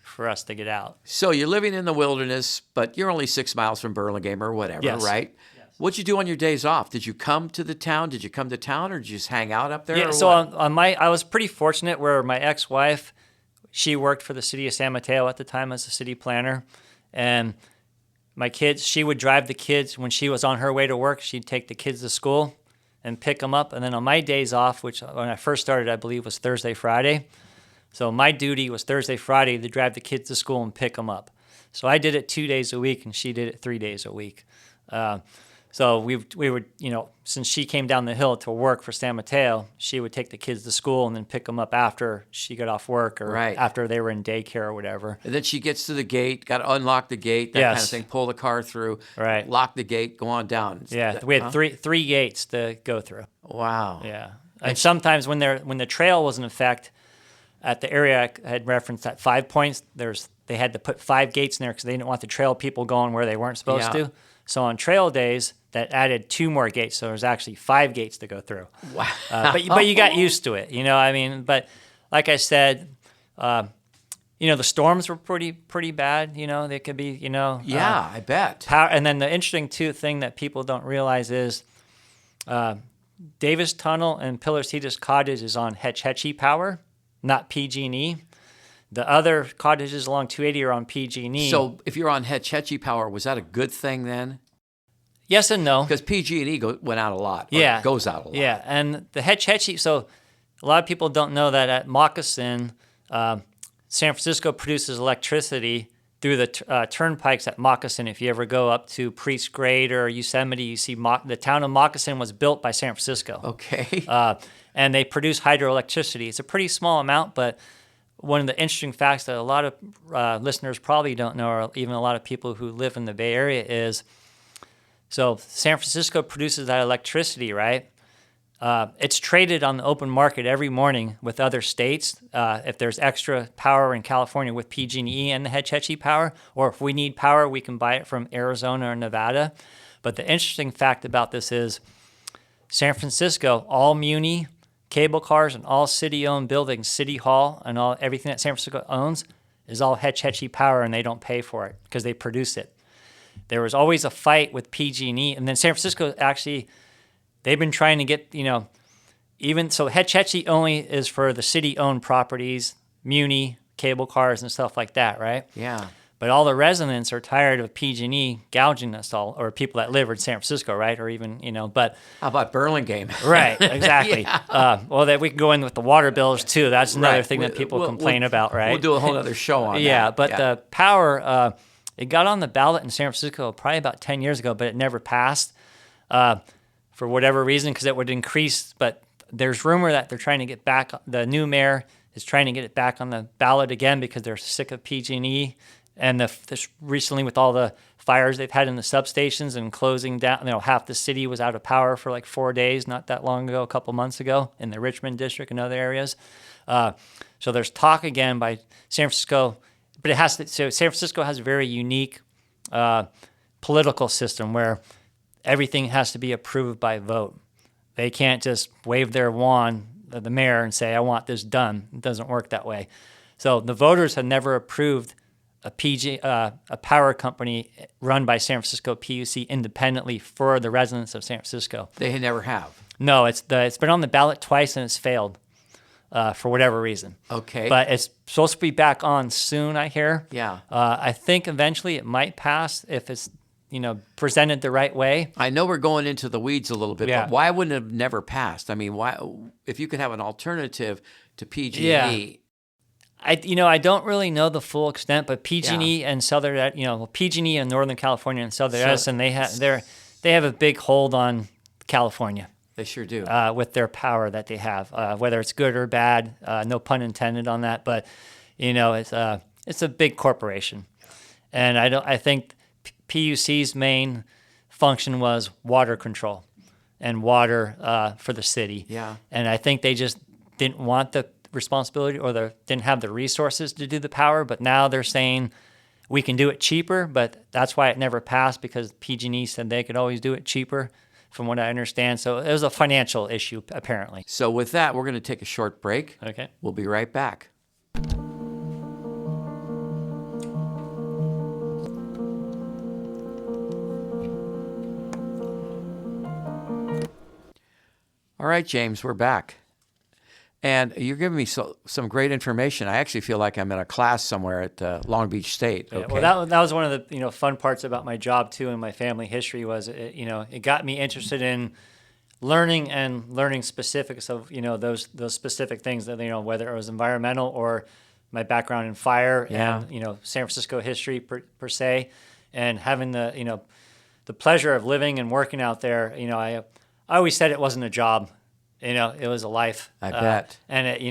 for us to get out. So you're living in the wilderness, but you're only 6 miles from Burlingame or whatever, right? Yes. What'd you do on your days off? Did you come to the town? Did you come to town, or did you just hang out up there? Yeah. So I was pretty fortunate where my ex-wife, she worked for the city of San Mateo at the time as a city planner, and my kids, she would drive the kids when she was on her way to work. She'd take the kids to school and pick them up. And then on my days off, which when I first started, I believe was Thursday, Friday. So my duty was Thursday, Friday to drive the kids to school and pick them up. So I did it 2 days a week, and she did it 3 days a week. So we would, since she came down the hill to work for San Mateo, she would take the kids to school and then pick them up after she got off work or after they were in daycare or whatever. And then she gets to the gate, got to unlock the gate, that kind of thing, pull the car through, lock the gate, go on down. Yeah, we had three gates to go through. Wow. Yeah. And sometimes when the trail was in effect, at the area I had referenced at 5 Points, they had to put 5 gates in there because they didn't want the trail people going where they weren't supposed to. So on trail days, that added 2 more gates. So there's actually 5 gates to go through. Wow. But you got used to it, But like I said, the storms were pretty bad. They could be, I bet. Power. And then the interesting thing that people don't realize is Davis Tunnel and Pilarcitos Cottage is on Hetch Hetchy power, not PG&E. The other cottages along 280 are on PG&E. So if you're on Hetch Hetchy power, was that a good thing then? Yes and no. Because PG&E went out a lot. Yeah. Goes out a lot. Yeah, and the Hetch Hetchy, so a lot of people don't know that at Moccasin, San Francisco produces electricity through the turnpikes at Moccasin. If you ever go up to Priest Grade or Yosemite, you see the town of Moccasin was built by San Francisco. Okay. And they produce hydroelectricity. It's a pretty small amount, but one of the interesting facts that a lot of listeners probably don't know, or even a lot of people who live in the Bay Area, is so San Francisco produces that electricity, right? It's traded on the open market every morning with other states. If there's extra power in California with PG&E and the Hetch Hetchy power, or if we need power, we can buy it from Arizona or Nevada. But the interesting fact about this is San Francisco, all muni, cable cars, and all city-owned buildings, City Hall, and everything that San Francisco owns is all Hetch Hetchy power, and they don't pay for it because they produce it. There was always a fight with PG&E, and then San Francisco actually, they've been trying to get, even so Hetch Hetchy only is for the city-owned properties, muni, cable cars, and stuff like that, right? Yeah. But all the residents are tired of PG&E gouging us all, or people that live in San Francisco, right? Or even, but... How about Burlingame? Right, exactly. That we can go in with the water bills, too. That's another thing that people complain about, right? We'll do a whole other show on that. Yeah, but the power, it got on the ballot in San Francisco probably about 10 years ago, but it never passed for whatever reason, because it would increase. But there's rumor that they're trying to get back, the new mayor is trying to get it back on the ballot again because they're sick of PG&E. And this recently, with all the fires they've had in the substations and closing down, half the city was out of power for like 4 days, not that long ago, a couple months ago, in the Richmond district and other areas. So there's talk again by San Francisco, but so San Francisco has a very unique political system where everything has to be approved by vote. They can't just wave their wand at the mayor and say, I want this done. It doesn't work that way. So the voters have never approved a power company run by San Francisco PUC independently for the residents of San Francisco. They never have. No, it's been on the ballot twice and it's failed for whatever reason. Okay. But it's supposed to be back on soon, I hear. Yeah. I think eventually it might pass if it's presented the right way. I know we're going into the weeds a little bit, Yeah. but why wouldn't it have never passed? I mean, why, if you could have an alternative to PG&E? Yeah. I don't really know the full extent, but PG&E and Southern, PG&E in Northern California and Southern Edison, they have a big hold on California. They sure do. With their power that they have, whether it's good or bad, no pun intended on that, but it's a big corporation, and I think PUC's main function was water control and water for the city. Yeah. And I think they just didn't want the responsibility or didn't have the resources to do the power, but now they're saying we can do it cheaper, but that's why it never passed, because PG&E said they could always do it cheaper, from what I understand. So it was a financial issue, apparently. So with that, we're going to take a short break. Okay. We'll be right back. All right, James, we're back. And you're giving me some great information. I actually feel like I'm in a class somewhere at Long Beach State. Okay. Yeah, well, that was one of the fun parts about my job too, and my family history was it got me interested in learning specifics of those specific things that whether it was environmental or my background in fire and San Francisco history per se, and having the pleasure of living and working out there. I always said it wasn't a job. It was a life. I bet. And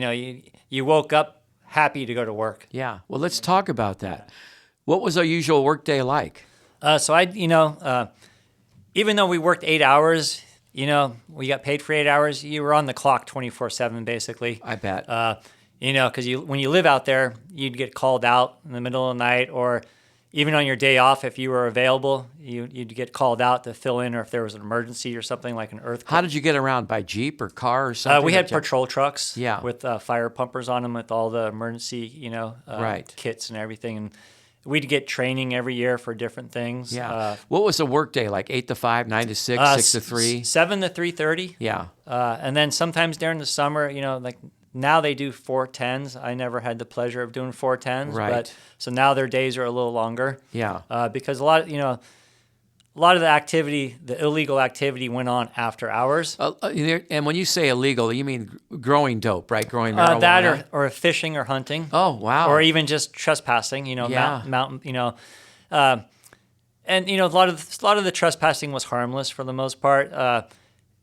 you woke up happy to go to work. Yeah. Well, let's talk about that. What was a usual workday like? So even though we worked 8 hours, we got paid for 8 hours. You were on the clock 24/7, basically. I bet. Because when you live out there, you'd get called out in the middle of the night, or even on your day off, if you were available, you'd get called out to fill in, or if there was an emergency or something like an earthquake. How did you get around? By Jeep or car or something? We had patrol trucks with fire pumpers on them with all the emergency, kits and everything. And we'd get training every year for different things. Yeah. What was a work day like? 8 to 5, 9 to 6, 6 to 3? 7 to 3:30. Yeah. And then sometimes during the summer, now they do 410s. I never had the pleasure of doing 410s. Right. But so now their days are a little longer. Yeah. Because a lot of the activity, the illegal activity, went on after hours. And when you say illegal, you mean growing dope, right? Growing marijuana. That or fishing or hunting. Oh, wow. Or even just trespassing. Mountain. And a lot of the trespassing was harmless for the most part.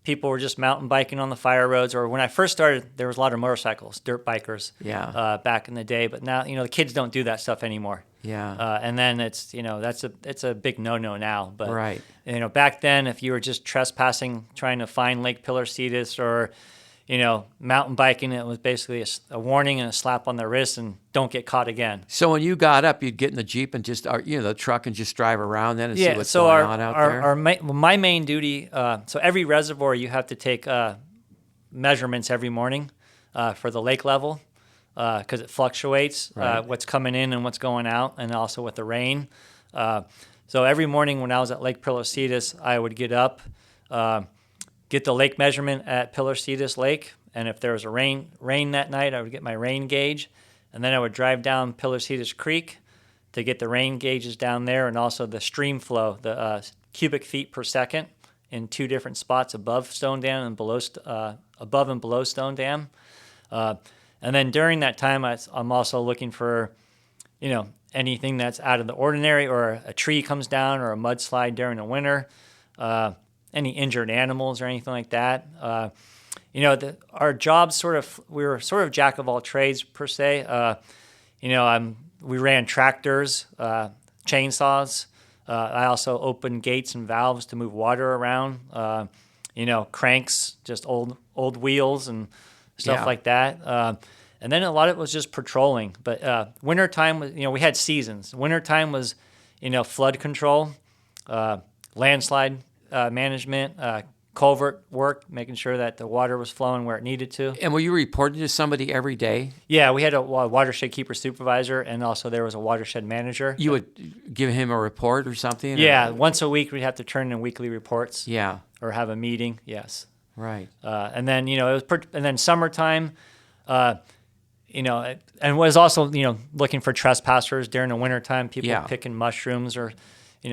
People were just mountain biking on the fire roads, or when I first started, there was a lot of motorcycles, dirt bikers, back in the day. But now, the kids don't do that stuff anymore. Yeah. And then it's a big no-no now. But right. Back then, if you were just trespassing, trying to find Lake Pilarcitos, or mountain biking, it was basically a warning and a slap on the wrist, and don't get caught again. So when you got up, you'd get in the Jeep and just, the truck and just drive around then and see what's going on out there? My main duty, so every reservoir you have to take measurements every morning for the lake level, because it fluctuates, what's coming in and what's going out, and also with the rain. So every morning when I was at Lake Pilarcitos, I would get up, get the lake measurement at Pilarcitos Lake, and if there was a rain that night, I would get my rain gauge, and then I would drive down Pilarcitos Creek to get the rain gauges down there, and also the stream flow, the cubic feet per second in two different spots above Stone Dam and below, above and below Stone Dam. And then during that time, I'm also looking for, anything that's out of the ordinary, or a tree comes down, or a mudslide during the winter. Any injured animals or anything like that. Our jobs we were sort of jack of all trades per se. We ran tractors, chainsaws. I also opened gates and valves to move water around. Cranks, just old wheels and stuff like that. And then a lot of it was just patrolling. But wintertime was, we had seasons. Wintertime was, flood control, landslide management, culvert work, making sure that the water was flowing where it needed to. And were you reporting to somebody every day? Yeah, we had a watershed keeper supervisor, and also there was a watershed manager. You would give him a report or something? Yeah, once a week we'd have to turn in weekly reports. Yeah. Or have a meeting, yes. Right. And then, it was and then summertime, and was also, looking for trespassers during the wintertime, people picking mushrooms or,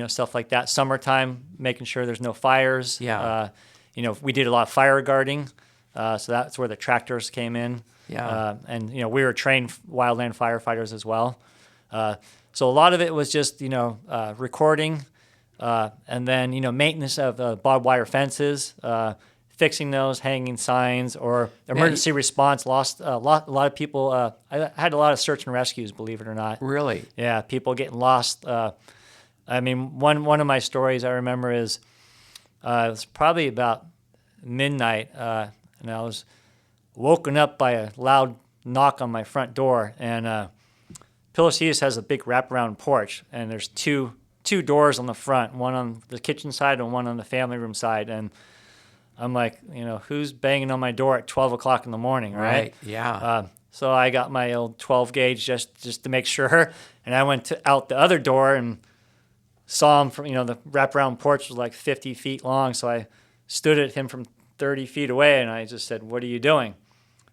stuff like that. Summertime, making sure there's no fires. Yeah. We did a lot of fire guarding, so that's where the tractors came in. Yeah. And, we were trained wildland firefighters as well. So a lot of it was just, recording, and then, maintenance of barbed wire fences, fixing those, hanging signs, or emergency response. Lost a lot of people. I had a lot of search and rescues, believe it or not. Really? Yeah, people getting lost. One of my stories I remember is it was probably about midnight, and I was woken up by a loud knock on my front door. And Pilarcitos has a big wraparound porch, and there's two doors on the front, one on the kitchen side and one on the family room side. And I'm like, who's banging on my door at 12 o'clock in the morning, right? Yeah. So I got my old 12 gauge just to make sure, and I went out the other door and saw him from, the wraparound porch was like 50 feet long, so I stood at him from 30 feet away, and I just said, "What are you doing?"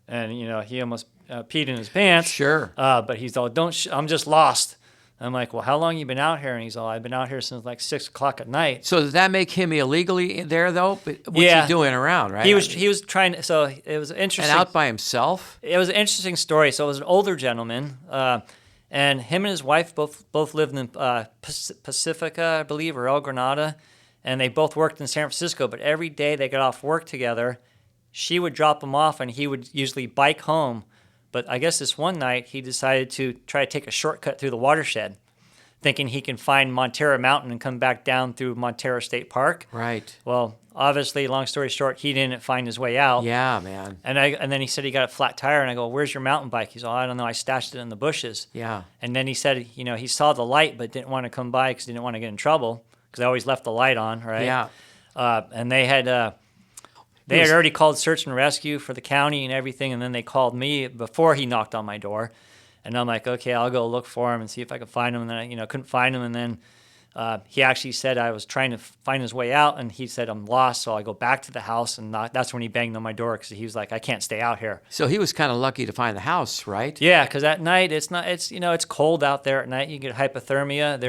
And, he almost peed in his pants. Sure. But he's all, I'm just lost. I'm like, "Well, how long you been out here?" And he's all, "I've been out here since like 6 o'clock at night." So does that make him illegally there, though? But what's he doing around, right? He was trying to, so it was interesting. And out by himself? It was an interesting story. So it was an older gentleman, and him and his wife both lived in Pacifica, I believe, or El Granada, and they both worked in San Francisco. But every day they got off work together, she would drop him off, and he would usually bike home. But I guess this one night he decided to try to take a shortcut through the watershed, thinking he can find Montera Mountain and come back down through Montera State Park. Right. Well, obviously, long story short, he didn't find his way out. Yeah, man. And then he said he got a flat tire, and I go, "Where's your mountain bike?" He's all, "I don't know. I stashed it in the bushes." Yeah. And then he said, he saw the light but didn't want to come by because he didn't want to get in trouble because I always left the light on, right? Yeah. And they had already called search and rescue for the county and everything, and then they called me before he knocked on my door. And I'm like, okay, I'll go look for him and see if I can find him. And then I, couldn't find him. And then he actually said I was trying to find his way out, and he said I'm lost. So I go back to the house, and that's when he banged on my door because he was like, I can't stay out here. So he was kind of lucky to find the house, right? Yeah, because at night it's cold out there at night. You get hypothermia.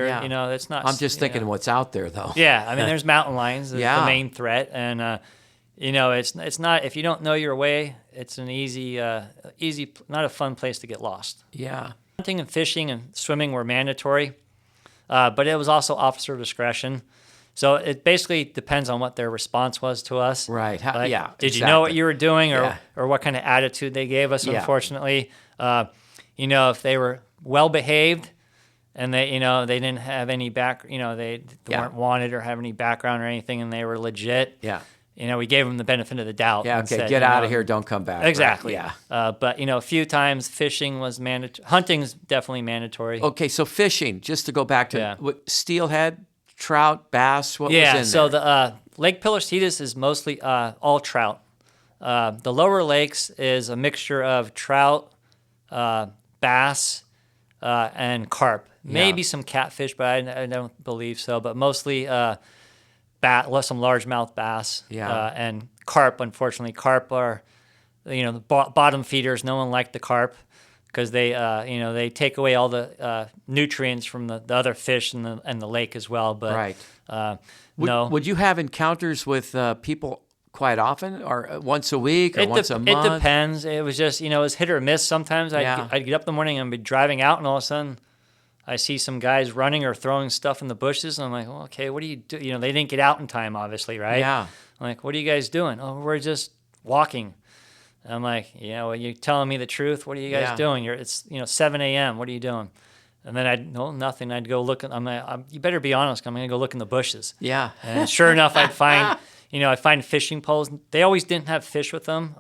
It's not. I'm just thinking what's out there though. Yeah, I mean, there's mountain lions. The main threat, and it's not, if you don't know your way, it's an easy, not a fun place to get lost. Yeah. Hunting and fishing and swimming were mandatory, but it was also officer discretion. So it basically depends on what their response was to us. Right. Did you know what you were doing, or what kind of attitude they gave us? Unfortunately, if they were well behaved and they didn't have any they weren't wanted or have any background or anything, and they were legit. Yeah. We gave them the benefit of the doubt. Yeah, okay, get out of here, don't come back. Exactly. Right? Yeah. But, a few times fishing was mandatory. Hunting's definitely mandatory. Okay, so fishing, just to go back to steelhead, trout, bass, what was in there? Yeah, so the Lake Pilarcitos is mostly all trout. The lower lakes is a mixture of trout, bass, and carp. Maybe some catfish, but I don't believe so. But mostly some largemouth bass, and carp. Unfortunately, carp are, the bottom feeders. No one liked the carp because they take away all the nutrients from the other fish and the lake as well. But no. Would you have encounters with people quite often, or once a week, or once a month? It depends. It was just it was hit or miss. Sometimes I'd get up in the morning and be driving out, and all of a sudden I see some guys running or throwing stuff in the bushes, and I'm like, well, okay, what do you do? They didn't get out in time, obviously, right? Yeah. I'm like, what are you guys doing? Oh, we're just walking. And I'm like, well, you're telling me the truth. What are you guys doing? It's 7 a.m. What are you doing? And then nothing. I'd go look. I'm like, you better be honest. I'm gonna go look in the bushes. Yeah. And sure enough, I'd find fishing poles. They always didn't have fish with them.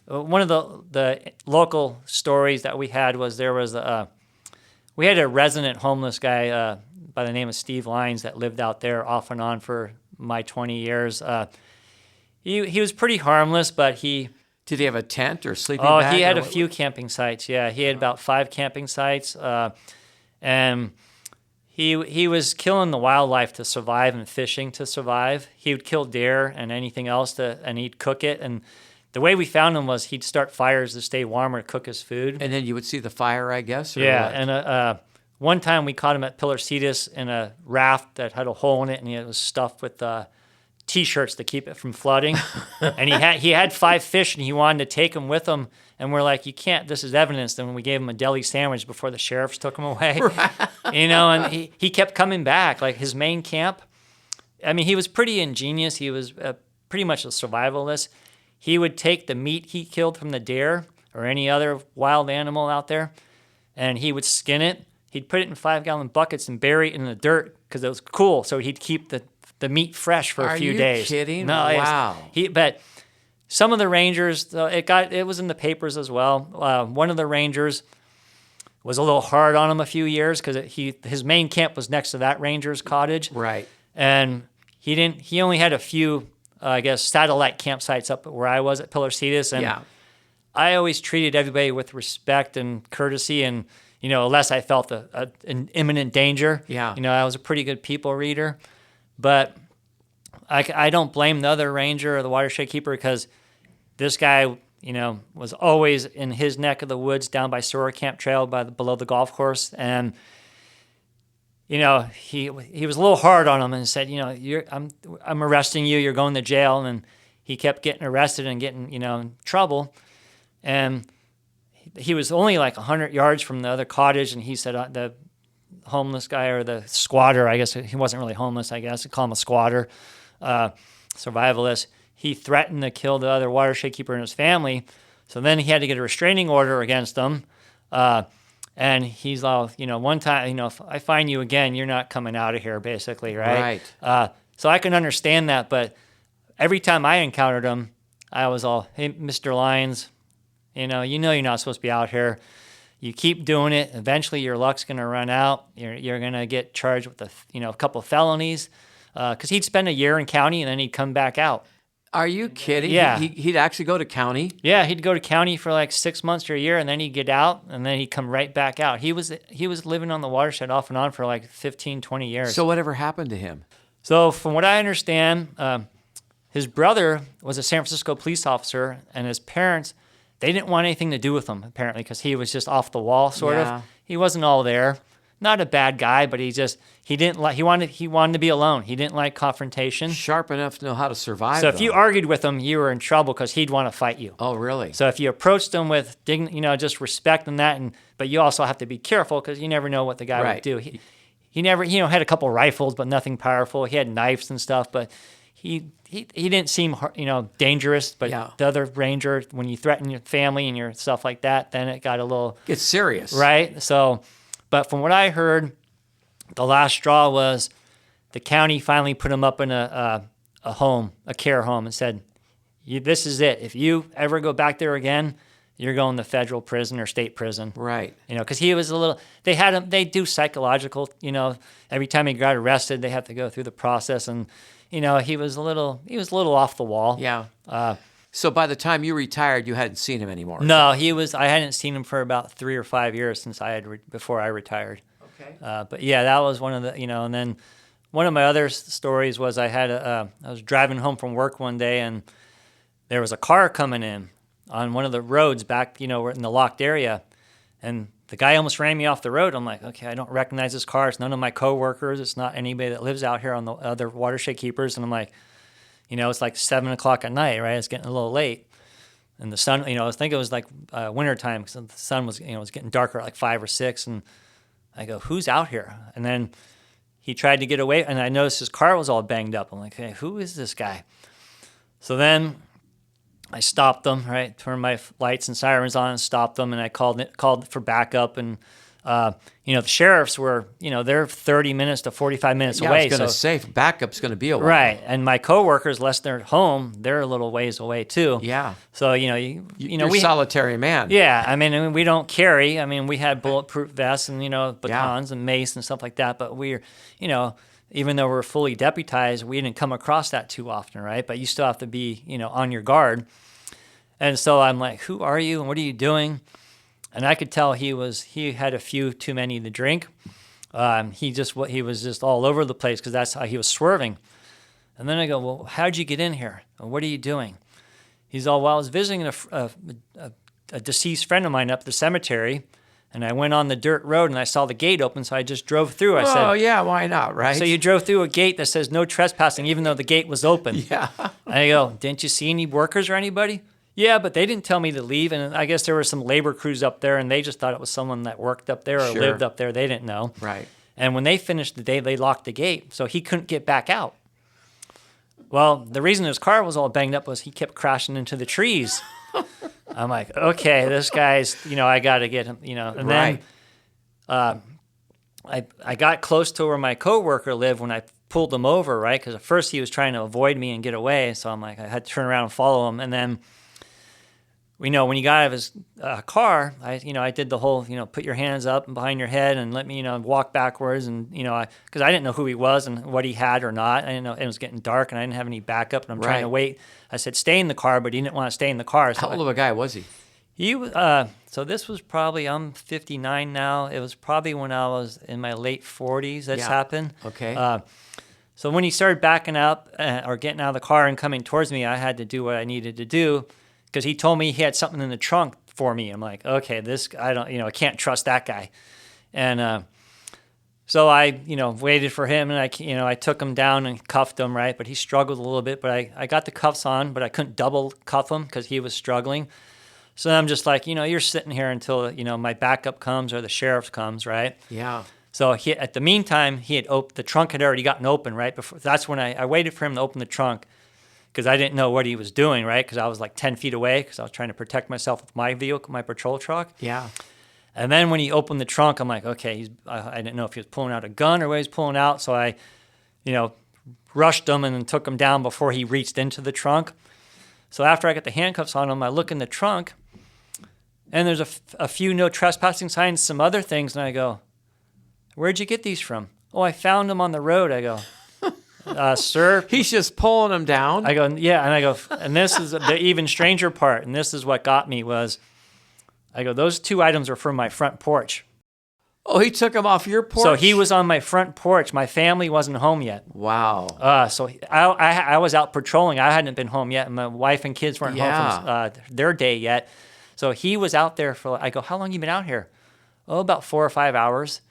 One of the local stories that we had was we had a resident homeless guy by the name of Steve Lyons that lived out there off and on for my 20 years. He was pretty harmless, but he... Did he have a tent or sleeping bag? Oh, he had a few camping sites, yeah. He had about 5 camping sites, and he was killing the wildlife to survive and fishing to survive. He would kill deer and anything else, and he'd cook it, and the way we found him was he'd start fires to stay warmer to cook his food. And then you would see the fire, I guess? Or yeah, what? and one time we caught him at Pilarcitos in a raft that had a hole in it, and it was stuffed with T-shirts to keep it from flooding. And he had 5 fish, and he wanted to take them with him. And we're like, you can't, this is evidence. Then we gave him a deli sandwich before the sheriffs took him away. Right. And he kept coming back. Like his main camp, I mean, he was pretty ingenious. He was pretty much a survivalist. He would take the meat he killed from the deer or any other wild animal out there, and he would skin it. He'd put it in 5-gallon buckets and bury it in the dirt because it was cool. So he'd keep the meat fresh for a few days. Are you kidding? No, wow. But some of the rangers, it was in the papers as well. One of the rangers was a little hard on him a few years because his main camp was next to that ranger's cottage. Right. And he only had a few, I guess, satellite campsites up where I was at Pilarcitos. And yeah. I always treated everybody with respect and courtesy, and unless I felt an imminent danger. Yeah. I was a pretty good people reader. But I don't blame the other ranger or the watershed keeper because this guy, was always in his neck of the woods down by Sora Camp Trail below the golf course. And, he was a little hard on him and said, I'm arresting you. You're going to jail. And he kept getting arrested and getting, in trouble. And he was only like 100 yards from the other cottage. And he said the homeless guy or the squatter, I guess he wasn't really homeless, I guess. They call him a squatter, survivalist. He threatened to kill the other watershed keeper and his family. So then he had to get a restraining order against them. And he's like, one time, if I find you again, you're not coming out of here, basically, right? Right. So I can understand that, but every time I encountered him, I was all, hey, Mr. Lyons, you're not supposed to be out here. You keep doing it. Eventually, your luck's going to run out. You're going to get charged with a couple of felonies. Because he'd spend a year in county and then he'd come back out. Are you kidding? Yeah. He'd actually go to county? Yeah, he'd go to county for like 6 months to a year, and then he'd get out, and then he'd come right back out. He was living on the watershed off and on for like 15, 20 years. So whatever happened to him? So from what I understand, his brother was a San Francisco police officer, and his parents, they didn't want anything to do with him, apparently, because he was just off the wall, sort of. He wasn't all there. Not a bad guy, but he wanted to be alone. He didn't like confrontation. Sharp enough to know how to survive. So if you argued with him, you were in trouble because he'd want to fight you. Oh, really? So if you approached him with just respect and that, but you also have to be careful because you never know what the guy would do. He never had a couple rifles, but nothing powerful. He had knives and stuff, but he didn't seem dangerous. But the other ranger, when you threaten your family and your stuff like that, then it got a little gets serious, right? So. But from what I heard, the last straw was the county finally put him up in a care home, and said, "This is it. If you ever go back there again, you're going to federal prison or state prison." Right. Because he was a little. They had him. They do psychological. Every time he got arrested, they have to go through the process, and he was a little off the wall. Yeah. So by the time you retired, you hadn't seen him anymore? No, I hadn't seen him for about 3 or 5 years since before I retired. Okay. But yeah, that was one of the, and then one of my other stories was I was driving home from work one day, and there was a car coming in on one of the roads back, we're in the locked area, and the guy almost ran me off the road. I'm like, okay, I don't recognize this car. It's none of my coworkers. It's not anybody that lives out here on the other watershed keepers. And I'm like, it's like 7 o'clock at night, right? It's getting a little late. And the sun, I think it was like winter time because the sun was, was getting darker at like 5 or 6. And I go, who's out here? And then he tried to get away, and I noticed his car was all banged up. I'm like, hey, who is this guy? So then I stopped them, right? Turned my lights and sirens on and stopped them, and I called for backup. And the sheriffs were, they're 30 minutes to 45 minutes away. I was going to say, backup's going to be a while. Right. And my coworkers, unless they're at home, they're a little ways away too. Yeah. So, you're a solitary man. Yeah. I mean, we don't carry. I mean, we had bulletproof vests and, batons and mace and stuff like that. But we're, even though we're fully deputized, we didn't come across that too often, right? But you still have to be, on your guard. And so I'm like, who are you and what are you doing? And I could tell he had a few too many to drink. He was just all over the place because that's how he was swerving. And then I go, well, how'd you get in here? And what are you doing? He's all, well, I was visiting a deceased friend of mine up the cemetery, and I went on the dirt road and I saw the gate open, so I just drove through. I said, oh, yeah, why not, right? So you drove through a gate that says no trespassing, even though the gate was open. Yeah. And I go, didn't you see any workers or anybody? Yeah, but they didn't tell me to leave. And I guess there were some labor crews up there, and they just thought it was someone that worked up there or lived up there. They didn't know. Right. And when they finished the day, they locked the gate, so he couldn't get back out. Well, the reason his car was all banged up was he kept crashing into the trees. I'm like, okay, this guy's, I got to get him, And right. then I got close to where my coworker lived when I pulled him over, right? Because at first he was trying to avoid me and get away. So I'm like, I had to turn around and follow him. And then, when he got out of his car, I did the whole, put your hands up and behind your head and let me, walk backwards. And, because I didn't know who he was and what he had or not. I didn't know, it was getting dark and I didn't have any backup and I'm trying to wait. I said, stay in the car, but he didn't want to stay in the car. So how old of a guy was he? He was, so this was probably, I'm 59 now. It was probably when I was in my late 40s that's happened. Okay. So when he started backing up or getting out of the car and coming towards me, I had to do what I needed to do. Because he told me he had something in the trunk for me. I'm like, okay, I can't trust that guy. And so I, waited for him and I took him down and cuffed him, right? But he struggled a little bit, but I got the cuffs on, but I couldn't double cuff him because he was struggling. So I'm just like, you're sitting here until, my backup comes or the sheriff comes, right? Yeah. So at the meantime, the trunk had already gotten open, right? That's when I waited for him to open the trunk. Because I didn't know what he was doing, right? Because I was like 10 feet away because I was trying to protect myself with my vehicle, my patrol truck. Yeah. And then when he opened the trunk, I'm like, okay, I didn't know if he was pulling out a gun or what he was pulling out. So I, rushed him and then took him down before he reached into the trunk. So after I got the handcuffs on him, I look in the trunk and there's a few no trespassing signs, some other things. And I go, where'd you get these from? Oh, I found them on the road. I go, sir. He's just pulling them down. I go, yeah. And I go, and this is the even stranger part. And this is what got me was, I go, those two items are from my front porch. Oh, he took them off your porch? So he was on my front porch. My family wasn't home yet. Wow. So I was out patrolling. I hadn't been home yet. And my wife and kids weren't home from their day yet. So he was out there I go, how long you been out here? Oh, about 4 or 5 hours.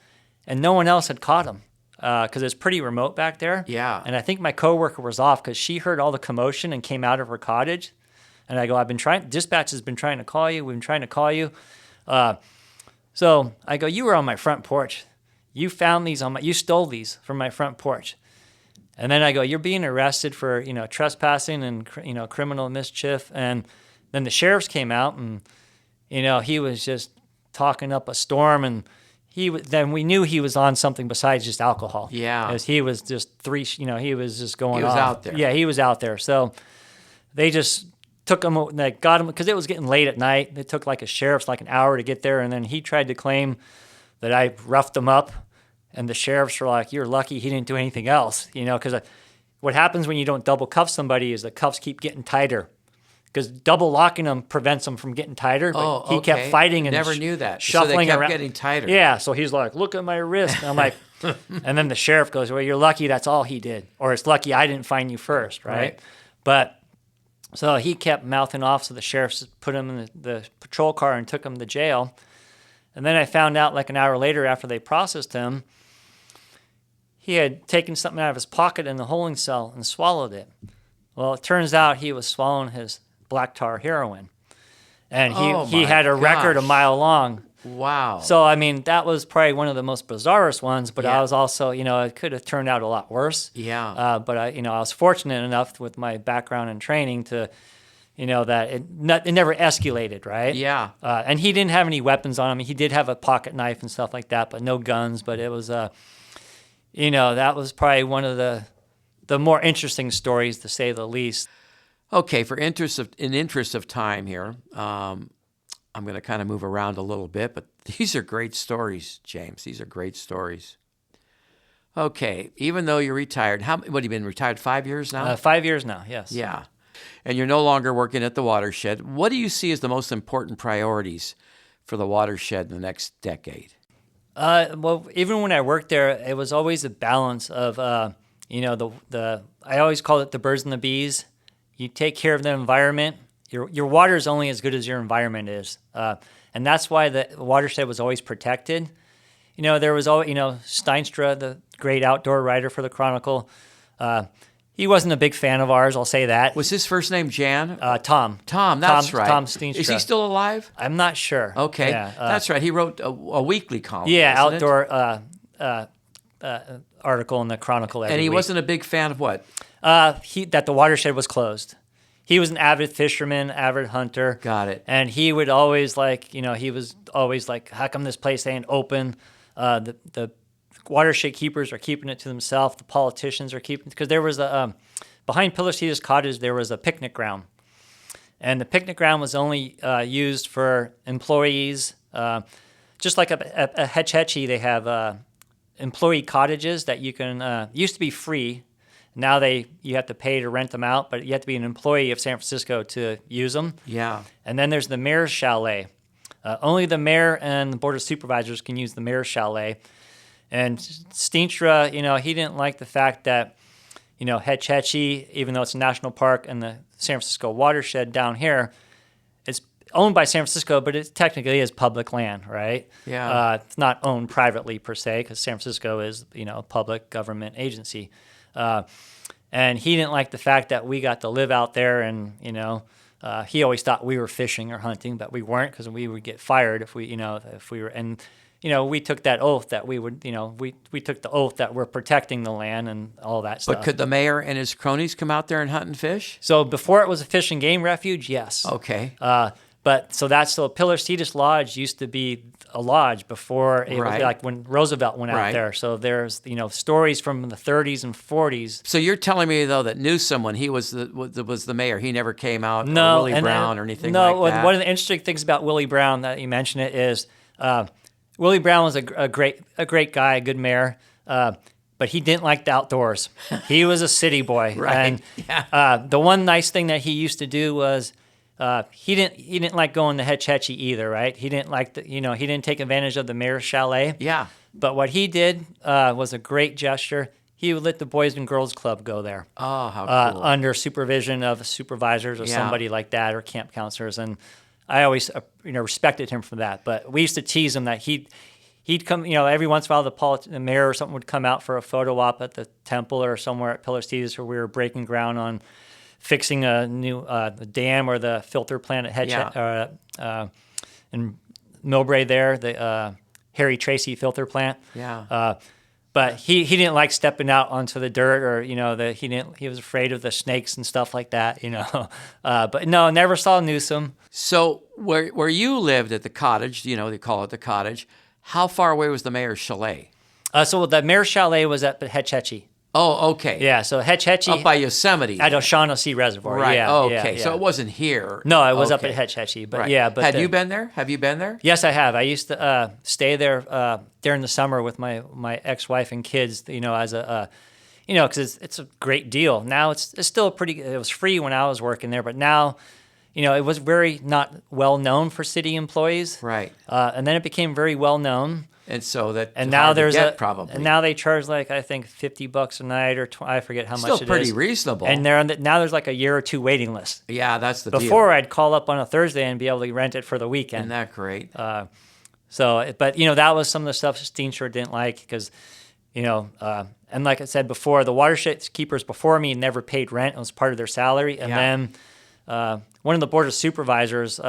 And no one else had caught him. Because it's pretty remote back there. Yeah. And I think my coworker was off because she heard all the commotion and came out of her cottage. And I go, dispatch has been trying to call you. We've been trying to call you. So I go, you were on my front porch. You found these you stole these from my front porch. And then I go, you're being arrested for, trespassing and, criminal mischief. And then the sheriffs came out and, he was just talking up a storm and then we knew he was on something besides just alcohol. Yeah. Because he was just he was just going off. He was out there. Yeah, he was out there. So they just took him, they got him, because it was getting late at night. It took like a sheriff's like an hour to get there. And then he tried to claim that I roughed him up. And the sheriffs were like, you're lucky he didn't do anything else. Because what happens when you don't double cuff somebody is the cuffs keep getting tighter. Because double locking them prevents them from getting tighter. But he kept fighting and never knew that. Shuffling so they kept around. Getting tighter. Yeah, so he's like, look at my wrist. And I'm like, and then the sheriff goes, well, you're lucky that's all he did. Or it's lucky I didn't find you first, right? But so he kept mouthing off, so the sheriff put him in the patrol car and took him to jail. And then I found out like an hour later after they processed him, he had taken something out of his pocket in the holding cell and swallowed it. Well, it turns out he was swallowing his black tar heroin. And he had a record a mile long. Wow. So, I mean, that was probably one of the most bizarrest ones, but I was also, it could have turned out a lot worse. Yeah. But I was fortunate enough with my background and training to, that it never escalated, right? Yeah. And he didn't have any weapons on him. He did have a pocket knife and stuff like that, but no guns. But it was, that was probably one of the more interesting stories, to say the least. Okay, in interest of time here, I'm going to kind of move around a little bit, but these are great stories, James. These are great stories. Okay. Even though you're retired, what have you been retired 5 years now? 5 years now, yes. Yeah. And you're no longer working at the Watershed. What do you see as the most important priorities for the Watershed in the next decade? Well, even when I worked there, it was always a balance of, I always call it the birds and the bees. You take care of the environment. Your water is only as good as your environment is. And that's why the Watershed was always protected. There was always, Steinstra, the great outdoor writer for the Chronicle. He wasn't a big fan of ours, I'll say that. Was his first name Jan? Tom. Tom, that's right. Tom Steenstra. Is he still alive? I'm not sure. Okay, yeah, that's right. He wrote a weekly column. Yeah, outdoor article in the Chronicle every week. And he week. wasn't a big fan of what? That the Watershed was closed. He was an avid fisherman, avid hunter. Got it. And he would always he was always like, how come this place ain't open? The Watershed keepers are keeping it to themselves. The politicians are keeping it. Because there was behind Pilarcitos Cottage, there was a picnic ground. And the picnic ground was only used for employees. Just like a Hetch Hetchy, they have employee cottages that you can, used to be free. Now you have to pay to rent them out, but you have to be an employee of San Francisco to use them. Yeah. And then there's the mayor's chalet. Only the mayor and the board of supervisors can use the mayor's chalet. And Steenstra, he didn't like the fact that, Hetch Hetchy, even though it's a national park, and the San Francisco Watershed down here, it's owned by San Francisco, but it technically is public land, right? Yeah. It's not owned privately per se, because San Francisco is, a public government agency. And he didn't like the fact that we got to live out there, and he always thought we were fishing or hunting, but we weren't, because we would get fired if we were. And we took that oath that we would, we took the oath that we're protecting the land and all that stuff. But could the mayor and his cronies come out there and hunt and fish? So before it was a fish and game refuge, yes. Okay. But so Pilarcitos Lodge used to be a lodge before it was like when Roosevelt went out there. So there's stories from the 30s and 40s. So you're telling me though that Newsom, when he was the mayor, he never came out, no, or Willie Brown or anything like that? No, one of the interesting things about Willie Brown that you mentioned it is Willie Brown was a great guy, a good mayor. But he didn't like the outdoors. He was a city boy. Right. And the one nice thing that he used to do was he didn't like going to Hetch Hetchy either, right? He didn't like he didn't take advantage of the mayor's chalet. Yeah. But what he did was a great gesture. He would let the Boys and Girls Club go there. Oh, how cool. Under supervision of supervisors or somebody like that, or camp counselors. And I always respected him for that. But we used to tease him that he'd come, every once in a while the mayor or something would come out for a photo op at the temple or somewhere at Pilarcitos where we were breaking ground on fixing a new the dam or the filter plant at Hetch in Millbrae there, the Harry Tracy filter plant. Yeah. But he didn't like stepping out onto the dirt, or he was afraid of the snakes and stuff like that. But no, never saw Newsom. So where you lived at the cottage, they call it the cottage. How far away was the mayor's chalet? So the mayor's chalet was at Hetch Hetchy. Oh, okay. Yeah, so Hetch Hetchy. Up by Yosemite. At O'Shaughnessy Reservoir. Right. Yeah, okay. Yeah. So it wasn't here. No, it was up at Hetch Hetchy. But right. yeah. But Have you been there? Have you been there? Yes, I have. I used to stay there during the summer with my ex-wife and kids. As a because it's a great deal. Now it's still it was free when I was working there, but now, it was very not well known for city employees. Right. And then it became very well known. And so that and now there's probably. And now they charge I think $50 a night, or I forget how much it is. Still pretty reasonable. And now there's like a year or two waiting list. Yeah, that's the deal. Before I'd call up on a Thursday and be able to rent it for the weekend. Isn't that great? But that was some of the stuff Steenstra didn't like because, and like I said before, the Watershed keepers before me never paid rent. It was part of their salary. And then one of the board of supervisors,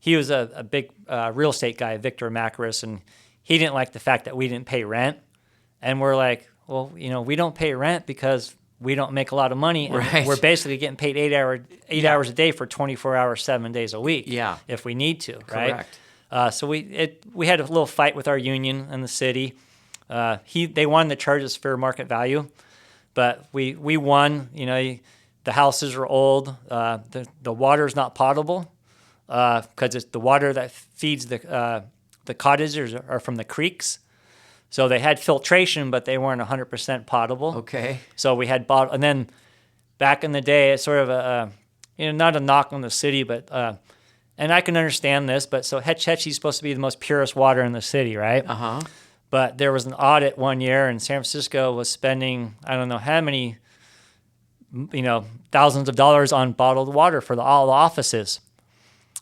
he was a big real estate guy, Victor Macaris, and he didn't like the fact that we didn't pay rent. And we're like, well, we don't pay rent because we don't make a lot of money. And right. We're basically getting paid 8 hours a day for 24 hours, 7 days a week. Yeah. If we need to, right? Correct. So we had a little fight with our union and the city. They wanted to charge us fair market value, but we won. The houses are old. The water's not potable because it's the water that feeds the cottages are from the creeks. So they had filtration, but they weren't 100% potable. Okay. So we had bottled, and then back in the day, it's sort of not a knock on the city, but and I can understand this, but so Hetch Hetchy's supposed to be the most purest water in the city, right? Uh-huh. But there was an audit one year, and San Francisco was spending, I don't know how many, thousands of dollars on bottled water for all the offices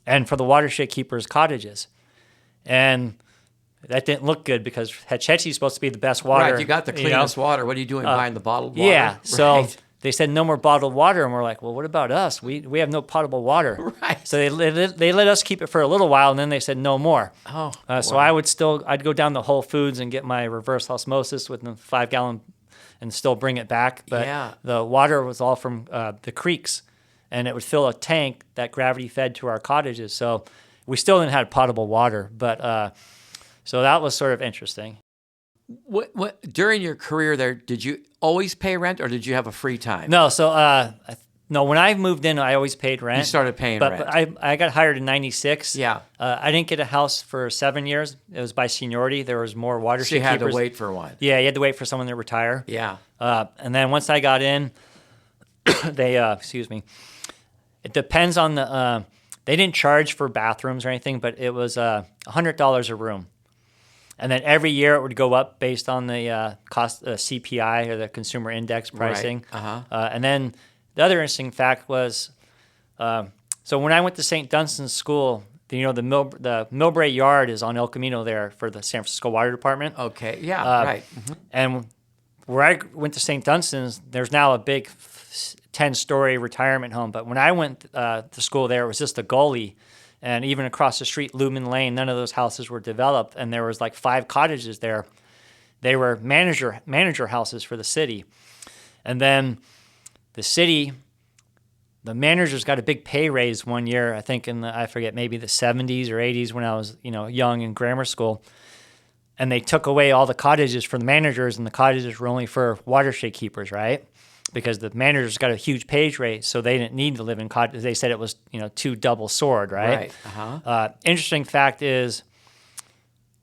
and for the watershed keepers' cottages. And that didn't look good because Hetch Hetchy's supposed to be the best water. Right, you got the cleanest water. What are you doing buying the bottled water? Yeah, so right. they said no more bottled water, and we're like, well, what about us? We have no potable water. Right. So they let us keep it for a little while, and then they said no more. Oh. So I'd go down to Whole Foods and get my reverse osmosis with the 5-gallon and still bring it back. But the water was all from the creeks, and it would fill a tank that gravity fed to our cottages. So we still didn't have potable water, but so that was sort of interesting. What during your career there, did you always pay rent or did you have a free time? No, so no, when I moved in, I always paid rent. You started paying rent. But I got hired in 96. Yeah. I didn't get a house for 7 years. It was by seniority. There was more watershed keepers. So you had to wait for one. Yeah, you had to wait for someone to retire. Yeah. And then once I got in, they, excuse me, it depends on the, they didn't charge for bathrooms or anything, but it was $100 a room. And then every year it would go up based on the cost CPI or the consumer index pricing. Right. Uh-huh. And then the other interesting fact was, so when I went to St. Dunstan's School, the Millbrae Yard is on El Camino there for the San Francisco Water Department. Okay. Yeah. Right. Mm-hmm. And where I went to St. Dunstan's, there's now a big 10-story retirement home. But when I went to school there, it was just a gully. And even across the street, Lumen Lane, none of those houses were developed. And there was like 5 cottages there. They were manager houses for the city. And then the city, the managers got a big pay raise one year, I think I forget, maybe the 70s or 80s when I was, young in grammar school. And they took away all the cottages for the managers, and the cottages were only for watershed keepers, right? Because the managers got a huge pay raise, so they didn't need to live in cottages. They said it was, too double-sword, right? Right. Uh-huh. Interesting fact is,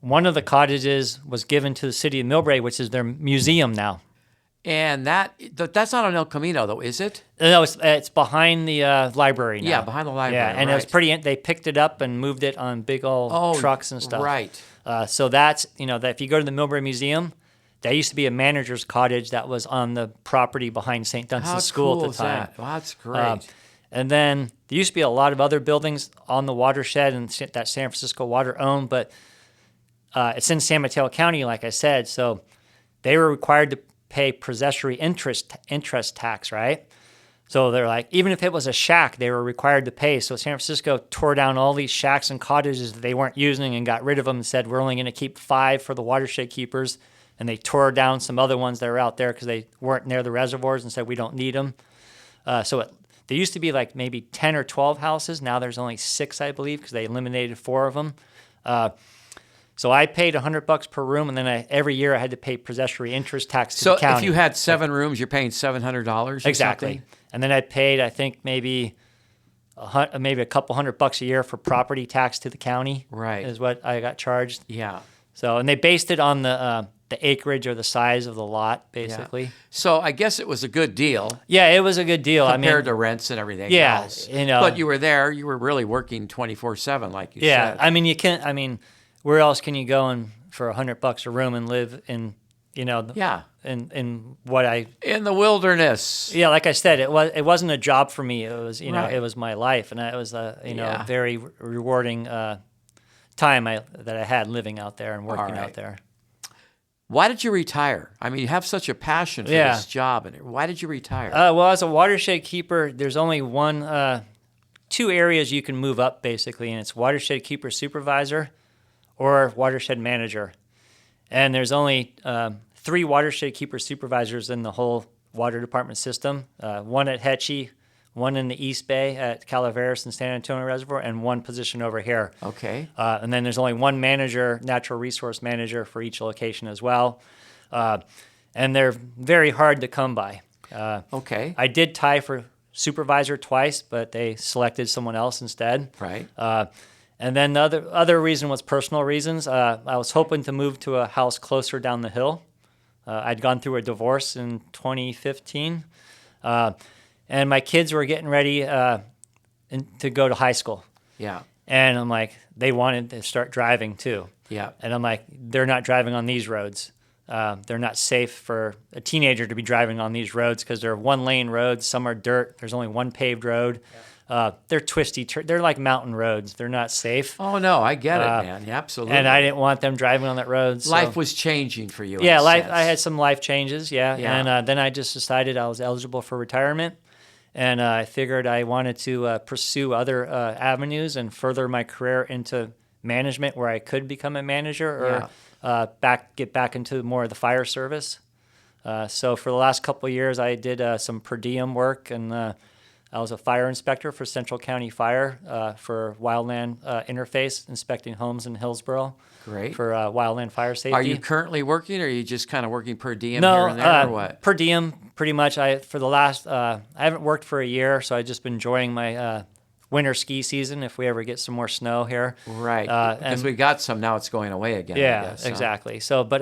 one of the cottages was given to the city of Millbrae, which is their museum now. And that's not on El Camino, though, is it? No, it's behind the library now. Yeah, behind the library. Yeah, and right. it was pretty. They picked it up and moved it on big old trucks and stuff. Right. So that's that if you go to the Millbrae Museum, there used to be a manager's cottage that was on the property behind St. Dunstan's School at the time. That? Well, that's great. And then there used to be a lot of other buildings on the watershed and that San Francisco Water owned, but it's in San Mateo County, like I said. So they were required to pay possessory interest tax, right? So they're like, even if it was a shack, they were required to pay. So San Francisco tore down all these shacks and cottages that they weren't using and got rid of them and said, we're only going to keep 5 for the watershed keepers. And they tore down some other ones that were out there because they weren't near the reservoirs and said, we don't need them. There used to be like maybe 10 or 12 houses. Now there's only 6, I believe, because they eliminated 4 of them. So I paid $100 per room, and then every year I had to pay possessory interest tax to the county. So if you had 7 rooms, you're paying $700 exactly. Something? And then I paid, I think, maybe a couple $100 a year for property tax to the county. Right. Is what I got charged. Yeah. So, and they based it on the acreage or the size of the lot, basically. Yeah. So I guess it was a good deal. Yeah, it was a good deal. Compared to rents and everything else. But you were there. You were really working 24/7, like you said. Yeah, where else can you go for $100 a room and live in, in what in the wilderness. Yeah, like I said, it wasn't a job for me. It was right. It was my life, and it was a very rewarding time that I had living out there and working out there. Why did you retire? I mean, you have such a passion for this job, and why did you retire? Well, as a watershed keeper, there's only 2 areas you can move up basically, and it's watershed keeper supervisor or watershed manager. And there's only 3 watershed keeper supervisors in the whole water department system. One at Hetchy, one in the East Bay at Calaveras and San Antonio Reservoir, and 1 position over here. Okay. And then there's only 1 manager, natural resource manager for each location as well. And they're very hard to come by. Okay. I did tie for supervisor twice, but they selected someone else instead. Right. And then the other reason was personal reasons. I was hoping to move to a house closer down the hill. I'd gone through a divorce in 2015, and my kids were getting ready to go to high school. Yeah. And I'm like, they wanted to start driving too. Yeah. And I'm like, they're not driving on these roads. They're not safe for a teenager to be driving on these roads because they're one-lane roads. Some are dirt. There's only one paved road. They're twisty. They're like mountain roads. They're not safe. Oh, no, I get it, man. Yeah, absolutely. And I didn't want them driving on that road. So. Life was changing for you. Yeah, life. I had some life changes, yeah. And then I just decided I was eligible for retirement. And I figured I wanted to pursue other avenues and further my career into management where I could become a manager or get back into more of the fire service. So for the last couple of years, I did some per diem work, and I was a fire inspector for Central County Fire for wildland interface, inspecting homes in Hillsborough. Great. For wildland fire safety. Are you currently working, or are you just kind of working per diem here and there, or what? Per diem, pretty much. I haven't worked for a year, so I've just been enjoying my winter ski season if we ever get some more snow here. Right, because we got some, now it's going away again, yeah, I guess. Exactly. So, but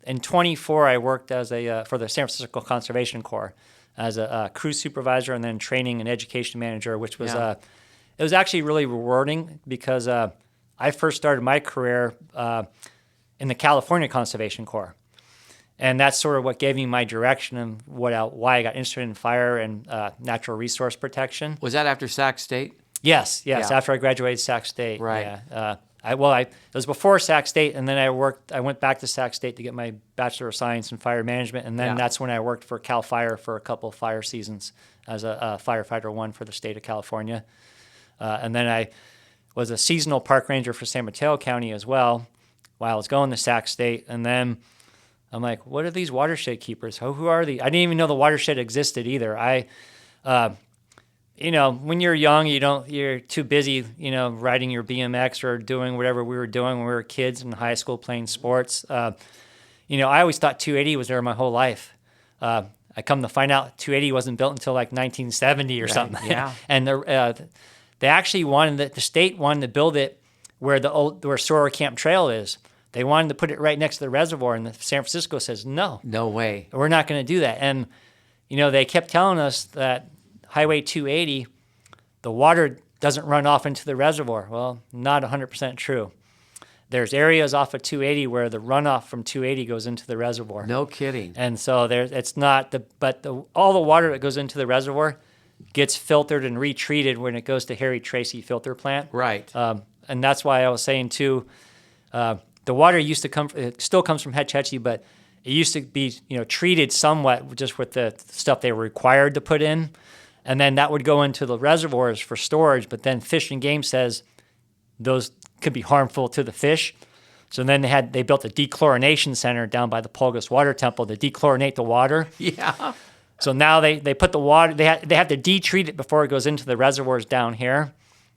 in 24, I worked as for the San Francisco Conservation Corps as a crew supervisor and then training and education manager, which was, it was actually really rewarding because I first started my career in the California Conservation Corps. And that's sort of what gave me my direction and why I got interested in fire and natural resource protection. Was that after Sac State? Yes, after I graduated Sac State. Right. Yeah. It was before Sac State, and then I went back to Sac State to get my Bachelor of Science in Fire Management, and then that's when I worked for Cal Fire for a couple of fire seasons as a firefighter one for the state of California. And then I was a seasonal park ranger for San Mateo County as well while I was going to Sac State. And then I'm like, what are these watershed keepers? Who are these? I didn't even know the watershed existed either. When you're young, you're too busy, riding your BMX or doing whatever we were doing when we were kids in high school playing sports. I always thought 280 was there my whole life. I come to find out 280 wasn't built until like 1970 or something. Yeah. And they actually the state wanted to build it where where Soror Camp Trail is. They wanted to put it right next to the reservoir, and San Francisco says, no. No way. We're not going to do that. And, they kept telling us that Highway 280, the water doesn't run off into the reservoir. Well, not 100% true. There's areas off of 280 where the runoff from 280 goes into the reservoir. No kidding. And so it's not, all the water that goes into the reservoir gets filtered and retreated when it goes to Harry Tracy filter plant. Right. And that's why I was saying too, the water used to it still comes from Hetch Hetchy, but it used to be, treated somewhat just with the stuff they were required to put in. And then that would go into the reservoirs for storage. But then Fish and Game says those could be harmful to the fish. So then they built a dechlorination center down by the Pulgas Water Temple to dechlorinate the water. Yeah. So now they put the water, they have to de-treat it before it goes into the reservoirs down here.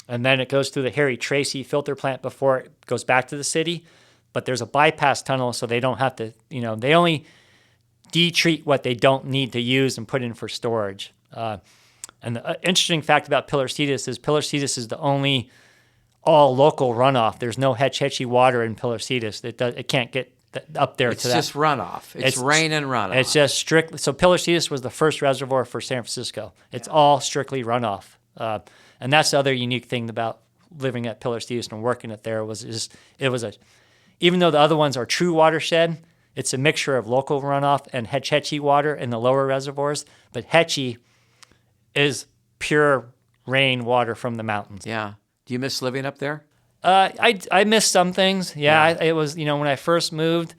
And then it goes through the Harry Tracy filter plant before it goes back to the city. But there's a bypass tunnel, so they don't have to, they only de-treat what they don't need to use and put in for storage. And the interesting fact about Pilarcitos is the only all-local runoff. There's no Hetch Hetchy water in Pilarcitos. It can't get up there to that. It's just runoff. It's rain and runoff. It's just strictly. So Pilarcitos was the first reservoir for San Francisco. It's all strictly runoff. And that's the other unique thing about living at Pilarcitos and working it there even though the other ones are true watershed, it's a mixture of local runoff and Hetch Hetchy water in the lower reservoirs. But Hetchy is pure rain water from the mountains. Yeah. Do you miss living up there? I miss some things. Yeah. It was, when I first moved,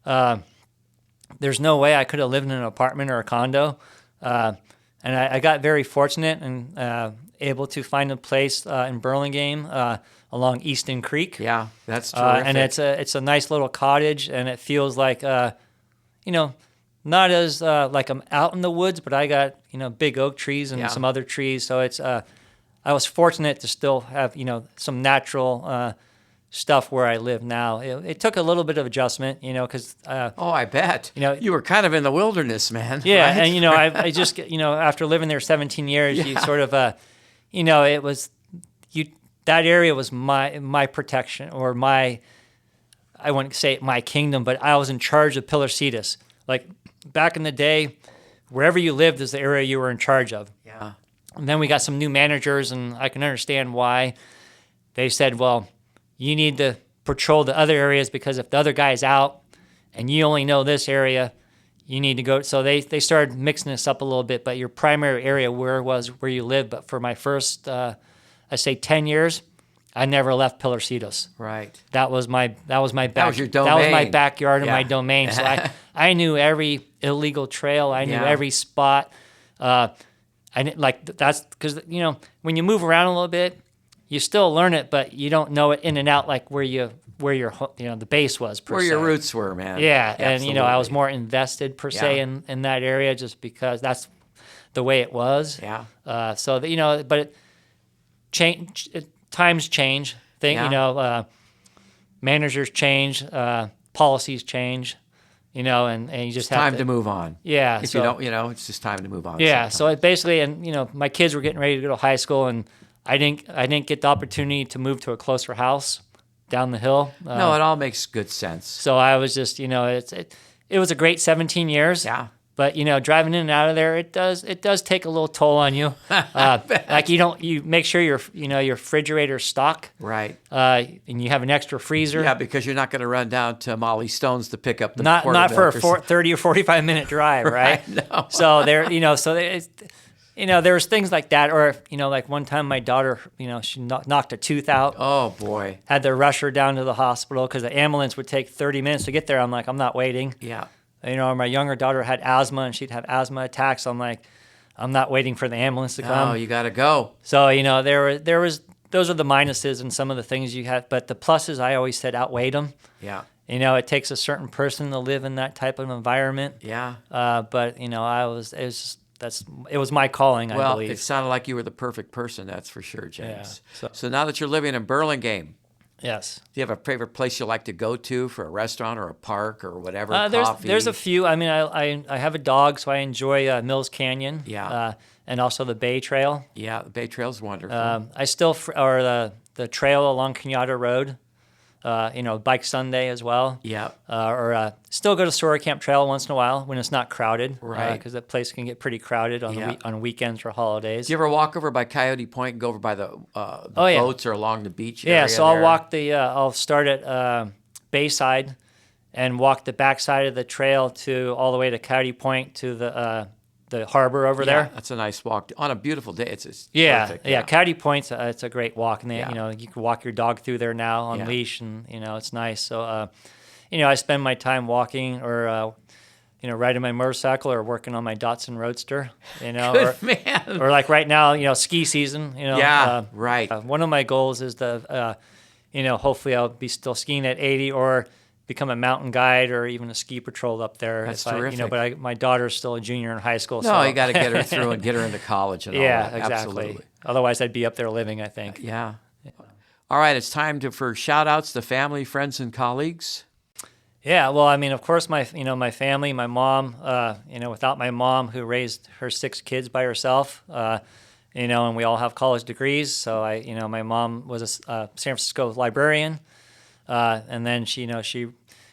there's no way I could have lived in an apartment or a condo. And I got very fortunate and able to find a place in Burlingame along Easton Creek. Yeah, that's terrific. And it's a nice little cottage, and it feels like, not as like I'm out in the woods, but I got, big oak trees and some other trees. So it's I was fortunate to still have, some natural stuff where I live now. It took a little bit of adjustment, because... I bet. You were kind of in the wilderness, man. Yeah, right? And, I just, after living there 17 years, you sort of, it was... that area was my protection, or I wouldn't say my kingdom, but I was in charge of Pilarcitos. Like back in the day, wherever you lived is the area you were in charge of. Yeah. And then we got some new managers, and I can understand why. They said, well, you need to patrol the other areas, because if the other guy's out and you only know this area, you need to go. So they started mixing this up a little bit, but your primary area was where you live. But for my first, I say 10 years, I never left Pilarcitos. Right. That was my back. That was your domain. That was my backyard and Yeah. my domain. So I knew every illegal trail. I knew every spot. I didn't that's because when you move around a little bit, you still learn it, but you don't know it in and out like where your the base was per Where se. your roots were, man. Yeah, Absolutely. and I was more invested per se in that area, just because that's the way it was. Yeah. But times change. Managers change, policies change. And you just have time to move on. Yeah. If you don't, it's just time to move on. Yeah. sometimes. So it basically, my kids were getting ready to go to high school, and I didn't get the opportunity to move to a closer house down the hill. No, it all makes good sense. So I was just, it was a great 17 years. Yeah. But driving in and out of there, it does take a little toll on you. Like you make sure your refrigerator's stocked. Right. And you have an extra freezer. Yeah, because you're not going to run down to Molly Stone's to pick up the not for a 30 or 45 minute drive, right? No. So there was things like that, or like one time my daughter, she knocked a tooth out. Oh boy. Had to rush her down to the hospital because the ambulance would take 30 minutes to get there. I'm like, I'm not waiting. Yeah. My younger daughter had asthma, and she'd have asthma attacks. I'm like, I'm not waiting for the ambulance to come. Oh, you got to go. So there was those are the minuses and some of the things you have, but the pluses I always said outweighed them. Yeah. It takes a certain person to live in that type of environment. Yeah. But it was my calling. I believe. Well, it sounded like you were the perfect person. That's for sure, James. Yeah. So now that you're living in Burlingame, Yes. do you have a favorite place you like to go to for a restaurant or a park or whatever? Coffee? There's a few. I mean, I have a dog, so I enjoy Mills Canyon. Yeah. And also the Bay Trail. Yeah, the Bay Trail's wonderful. I still, or the trail along Kenyatta Road. Bike Sunday as well. Yeah. Or still go to Sora Camp Trail once in a while when it's not crowded. Right. Because that place can get pretty crowded on weekends or holidays. Do you ever walk over by Coyote Point and go over by the boats or along the beach area? Yeah, so I'll start at Bayside and walk the backside of the trail all the way to Coyote Point to the harbor over there. That's a nice walk on a beautiful day. It's perfect. Yeah. Yeah. Coyote Point's it's a great walk, and you can walk your dog through there now on leash, and it's nice. So I spend my time walking or riding my motorcycle or working on my Datsun Roadster. Good or, man. Or like right now, ski season. Right. One of my goals is hopefully I'll be still skiing at 80 or become a mountain guide or even a ski patrol up there. That's terrific. But my daughter's still a junior in high school. No, you got to get her through and get her into college and all that. Exactly. Absolutely. Otherwise, I'd be up there living, I think. Yeah. All right, it's time for shout-outs to family, friends, and colleagues. Yeah, well, I mean, of course, my family, my mom, without my mom who raised her 6 kids by herself, and we all have college degrees. So my mom was a San Francisco librarian, and then she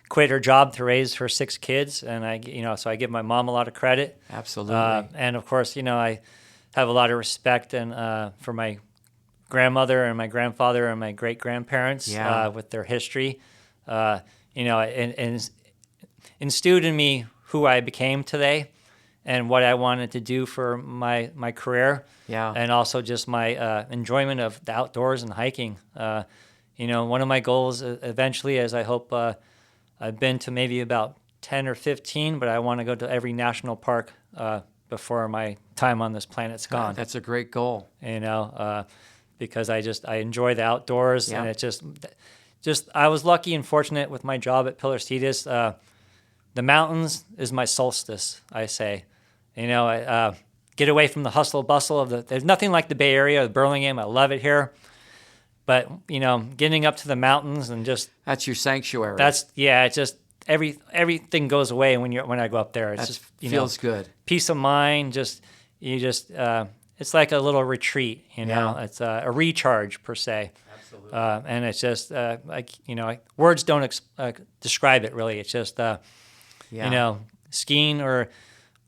quit her job to raise her 6 kids, and so I give my mom a lot of credit. Absolutely. And of course, I have a lot of respect for my grandmother and my grandfather and my great grandparents with their history. And instilled in me who I became today and what I wanted to do for my career. Yeah. And also just my enjoyment of the outdoors and hiking. One of my goals eventually is I hope I've been to maybe about 10 or 15, but I want to go to every national park before my time on this planet's gone. That's a great goal. Because I enjoy the outdoors, and it just I was lucky and fortunate with my job at Pilarcitos. The mountains is my solstice, I say. I get away from the hustle bustle of there's nothing like the Bay Area, the Burlingame. I love it here. But, getting up to the mountains and just that's your sanctuary. It's just everything goes away when I go up there. It just feels good. Peace of mind, it's like a little retreat, you know. Yeah. It's a recharge per se. Absolutely. And it's just words don't describe it really. It's just skiing or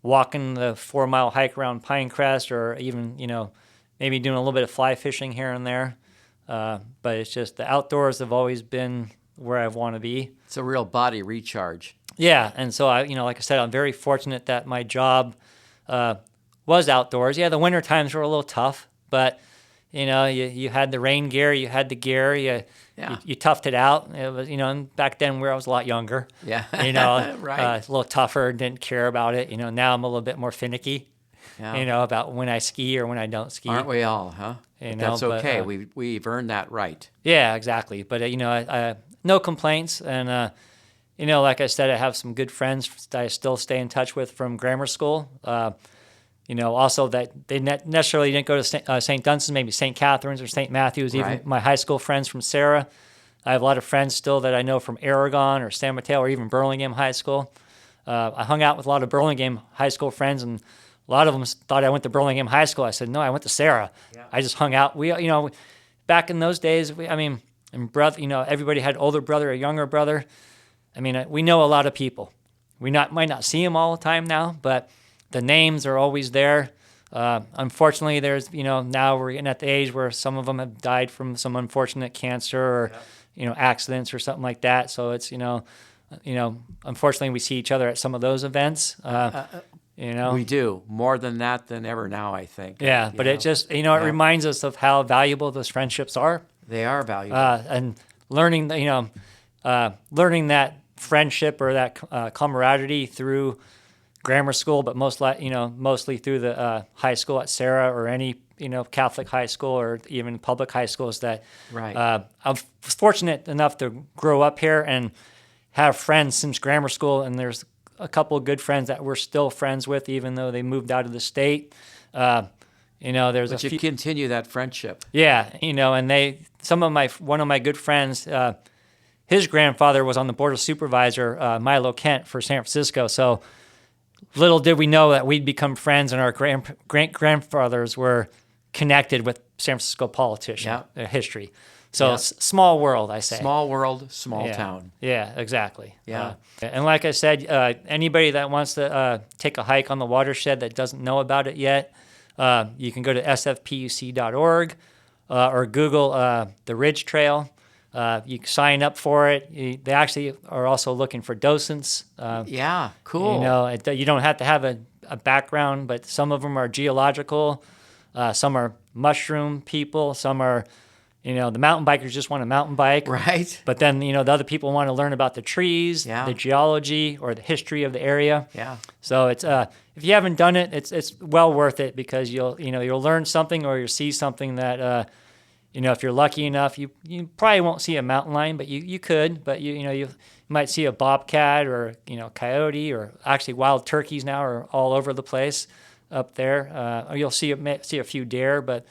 walking the 4-mile hike around Pinecrest, or even maybe doing a little bit of fly fishing here and there. But it's just the outdoors have always been where I want to be. It's a real body recharge. Yeah, and so like I said, I'm very fortunate that my job was outdoors. Yeah, the winter times were a little tough, but you had the rain gear, you had the gear, you toughed it out. It was, and back then where I was a lot younger. Yeah. Right. A little tougher, didn't care about it. Now I'm a little bit more finicky. Yeah. About when I ski or when I don't ski. Aren't we all, huh? That's okay. We've earned that right. Yeah, exactly. But I no complaints, and like I said, I have some good friends that I still stay in touch with from grammar school. Also that they necessarily didn't go to St. Dunstan's, maybe St. Catherine's or St. Matthew's. Even Right. my high school friends from Sarah. I have a lot of friends still that I know from Aragon or San Mateo or even Burlingame High School. I hung out with a lot of Burlingame High School friends, and a lot of them thought I went to Burlingame High School. I said, no, I went to Sarah. Yeah. I just hung out. We, back in those days, and brother, everybody had older brother or younger brother. We know a lot of people. We might not see them all the time now, but the names are always there. Unfortunately, there's, now we're getting at the age where some of them have died from some unfortunate cancer or, accidents or something like that. So it's, unfortunately we see each other at some of those events. We do more than that than ever now, I think. Yeah, but it just, it reminds us of how valuable those friendships are. They are valuable. And learning, learning that friendship or that camaraderie through grammar school, but mostly through the high school at Sarah or any Catholic high school or even public high schools. That right. I'm fortunate enough to grow up here and have friends since grammar school, and there's a couple of good friends that we're still friends with, even though they moved out of the state. There's but you continue that friendship. Yeah, and one of my good friends, his grandfather was on the board of supervisor, Milo Kent, for San Francisco. So little did we know that we'd become friends, and our great grandfathers were connected with San Francisco politician history. So small world, I say. Small world, small town. Yeah, exactly. Yeah. And like I said, anybody that wants to take a hike on the Watershed that doesn't know about it yet, you can go to sfpuc.org or Google the Ridge Trail. You can sign up for it. They actually are also looking for docents. Yeah, cool. You don't have to have a background, but some of them are geological. Some are mushroom people. Some are, the mountain bikers just want to mountain bike. Right. But then, the other people want to learn about the trees, the geology, or the history of the area. Yeah. So it's if you haven't done it, it's well worth it, because you'll learn something, or you'll see something that if you're lucky enough, you probably won't see a mountain lion, but you could. But you might see a bobcat or coyote, or actually wild turkeys now are all over the place up there. Or you'll see a few deer, but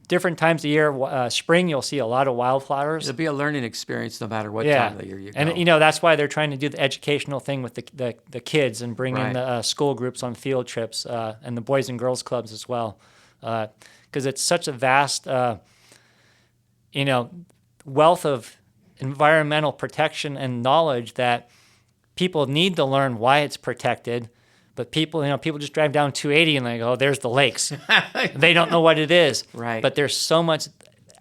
different times of year. Spring, you'll see a lot of wildflowers. It'll be a learning experience no matter what time of the year you go. And that's why they're trying to do the educational thing with the kids, and bring in the school groups on field trips, and the Boys and Girls Clubs as well. Because it's such a vast, wealth of environmental protection and knowledge that people need to learn why it's protected. But people just drive down 280 and they go, "Oh, there's the lakes." They don't know what it is. Right. But there's so much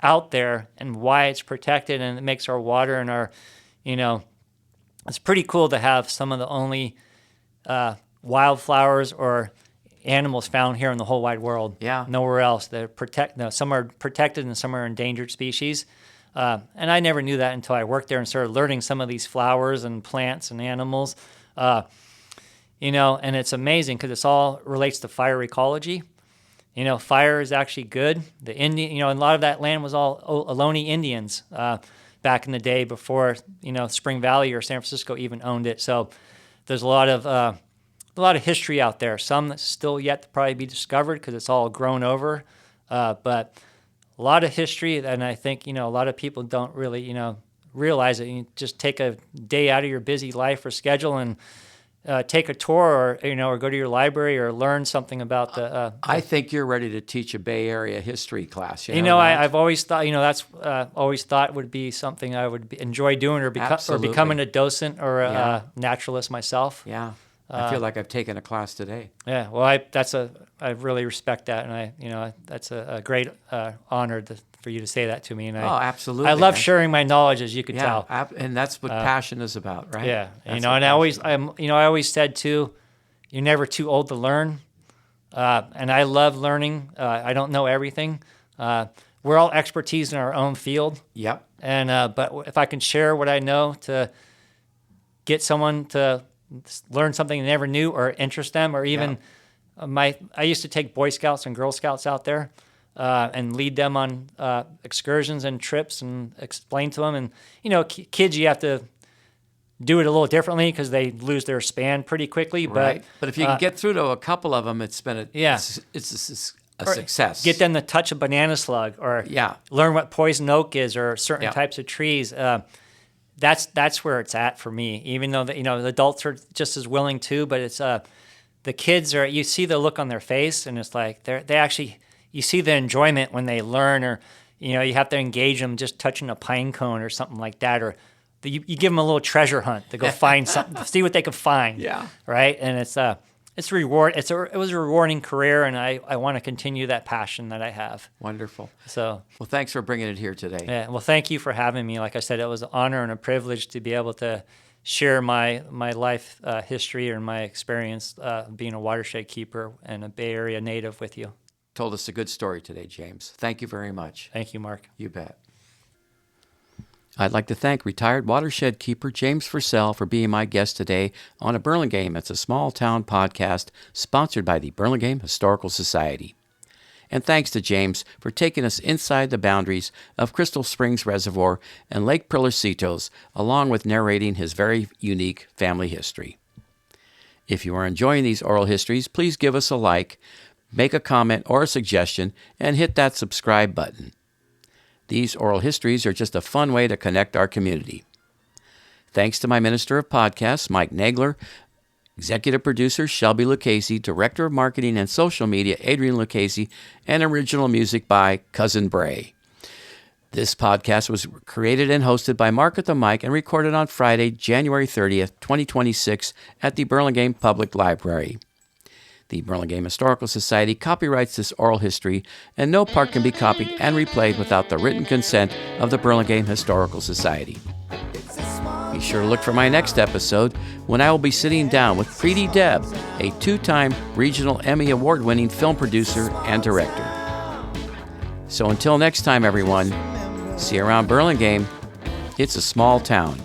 out there and why it's protected, and it makes our water and our, it's pretty cool to have some of the only wildflowers or animals found here in the whole wide world. Yeah. Nowhere else. Some are protected and some are endangered species. And I never knew that until I worked there and started learning some of these flowers and plants and animals. And it's amazing because it all relates to fire ecology. Fire is actually good. The Indian, a lot of that land was all Ohlone Indians back in the day before, Spring Valley or San Francisco even owned it. So there's a lot of history out there. Some that's still yet to probably be discovered because it's all grown over. But a lot of history, and I think, a lot of people don't really, realize it. You just take a day out of your busy life or schedule and take a tour or go to your library or learn something about the. I think you're ready to teach a Bay Area history class. I've always thought that's always thought would be something I would enjoy doing or becoming a docent or a naturalist myself. Yeah. I feel like I've taken a class today. Yeah, well, I really respect that, and that's a great honor for you to say that to me. And absolutely. I love sharing my knowledge, as you could tell. And that's what passion is about, right? Yeah, and I always said too, you're never too old to learn, and I love learning. I don't know everything. We're all expertise in our own field. Yep. And but if I can share what I know to get someone to learn something they never knew or interest them, or even I used to take Boy Scouts and Girl Scouts out there and lead them on excursions and trips and explain to them. And kids, you have to do it a little differently because they lose their span pretty quickly. Right. But if you can get through to a couple of them, it's been a success. Get them to touch a banana slug, or learn what poison oak is, or certain types of trees. That's where it's at for me. Even though the adults are just as willing too, but it's the kids are. You see the look on their face, and it's like they actually. You see the enjoyment when they learn, or you have to engage them just touching a pine cone or something like that, or you give them a little treasure hunt to go find something, see what they can find. Yeah. Right, and it's reward. It was a rewarding career, and I want to continue that passion that I have. Wonderful. So, well, thanks for bringing it here today. Yeah. Well, thank you for having me. Like I said, it was an honor and a privilege to be able to share my life history or my experience being a watershed keeper and a Bay Area native with you. Told us a good story today, James. Thank you very much. Thank you, Mark. You bet. I'd like to thank retired watershed keeper James Forsell for being my guest today on A Burlingame. It's a small town podcast sponsored by the Burlingame Historical Society. And thanks to James for taking us inside the boundaries of Crystal Springs Reservoir and Lake Pilarcitos, along with narrating his very unique family history. If you are enjoying these oral histories, please give us a like, make a comment or a suggestion, and hit that subscribe button. These oral histories are just a fun way to connect our community. Thanks to my Minister of Podcasts, Mike Nagler, Executive Producer Shelby Lucchese, Director of Marketing and Social Media Adrian Lucchese, and original music by Cousin Bray. This podcast was created and hosted by Mark at the Mic and recorded on Friday, January 30th, 2026 at the Burlingame Public Library. The Burlingame Historical Society copyrights this oral history, and no part can be copied and replayed without the written consent of the Burlingame Historical Society. Be sure to look for my next episode, when I will be sitting down with Preeti Deb, a 2-time Regional Emmy Award-winning film producer and director. So until next time, everyone, see you around Burlingame. It's a small town.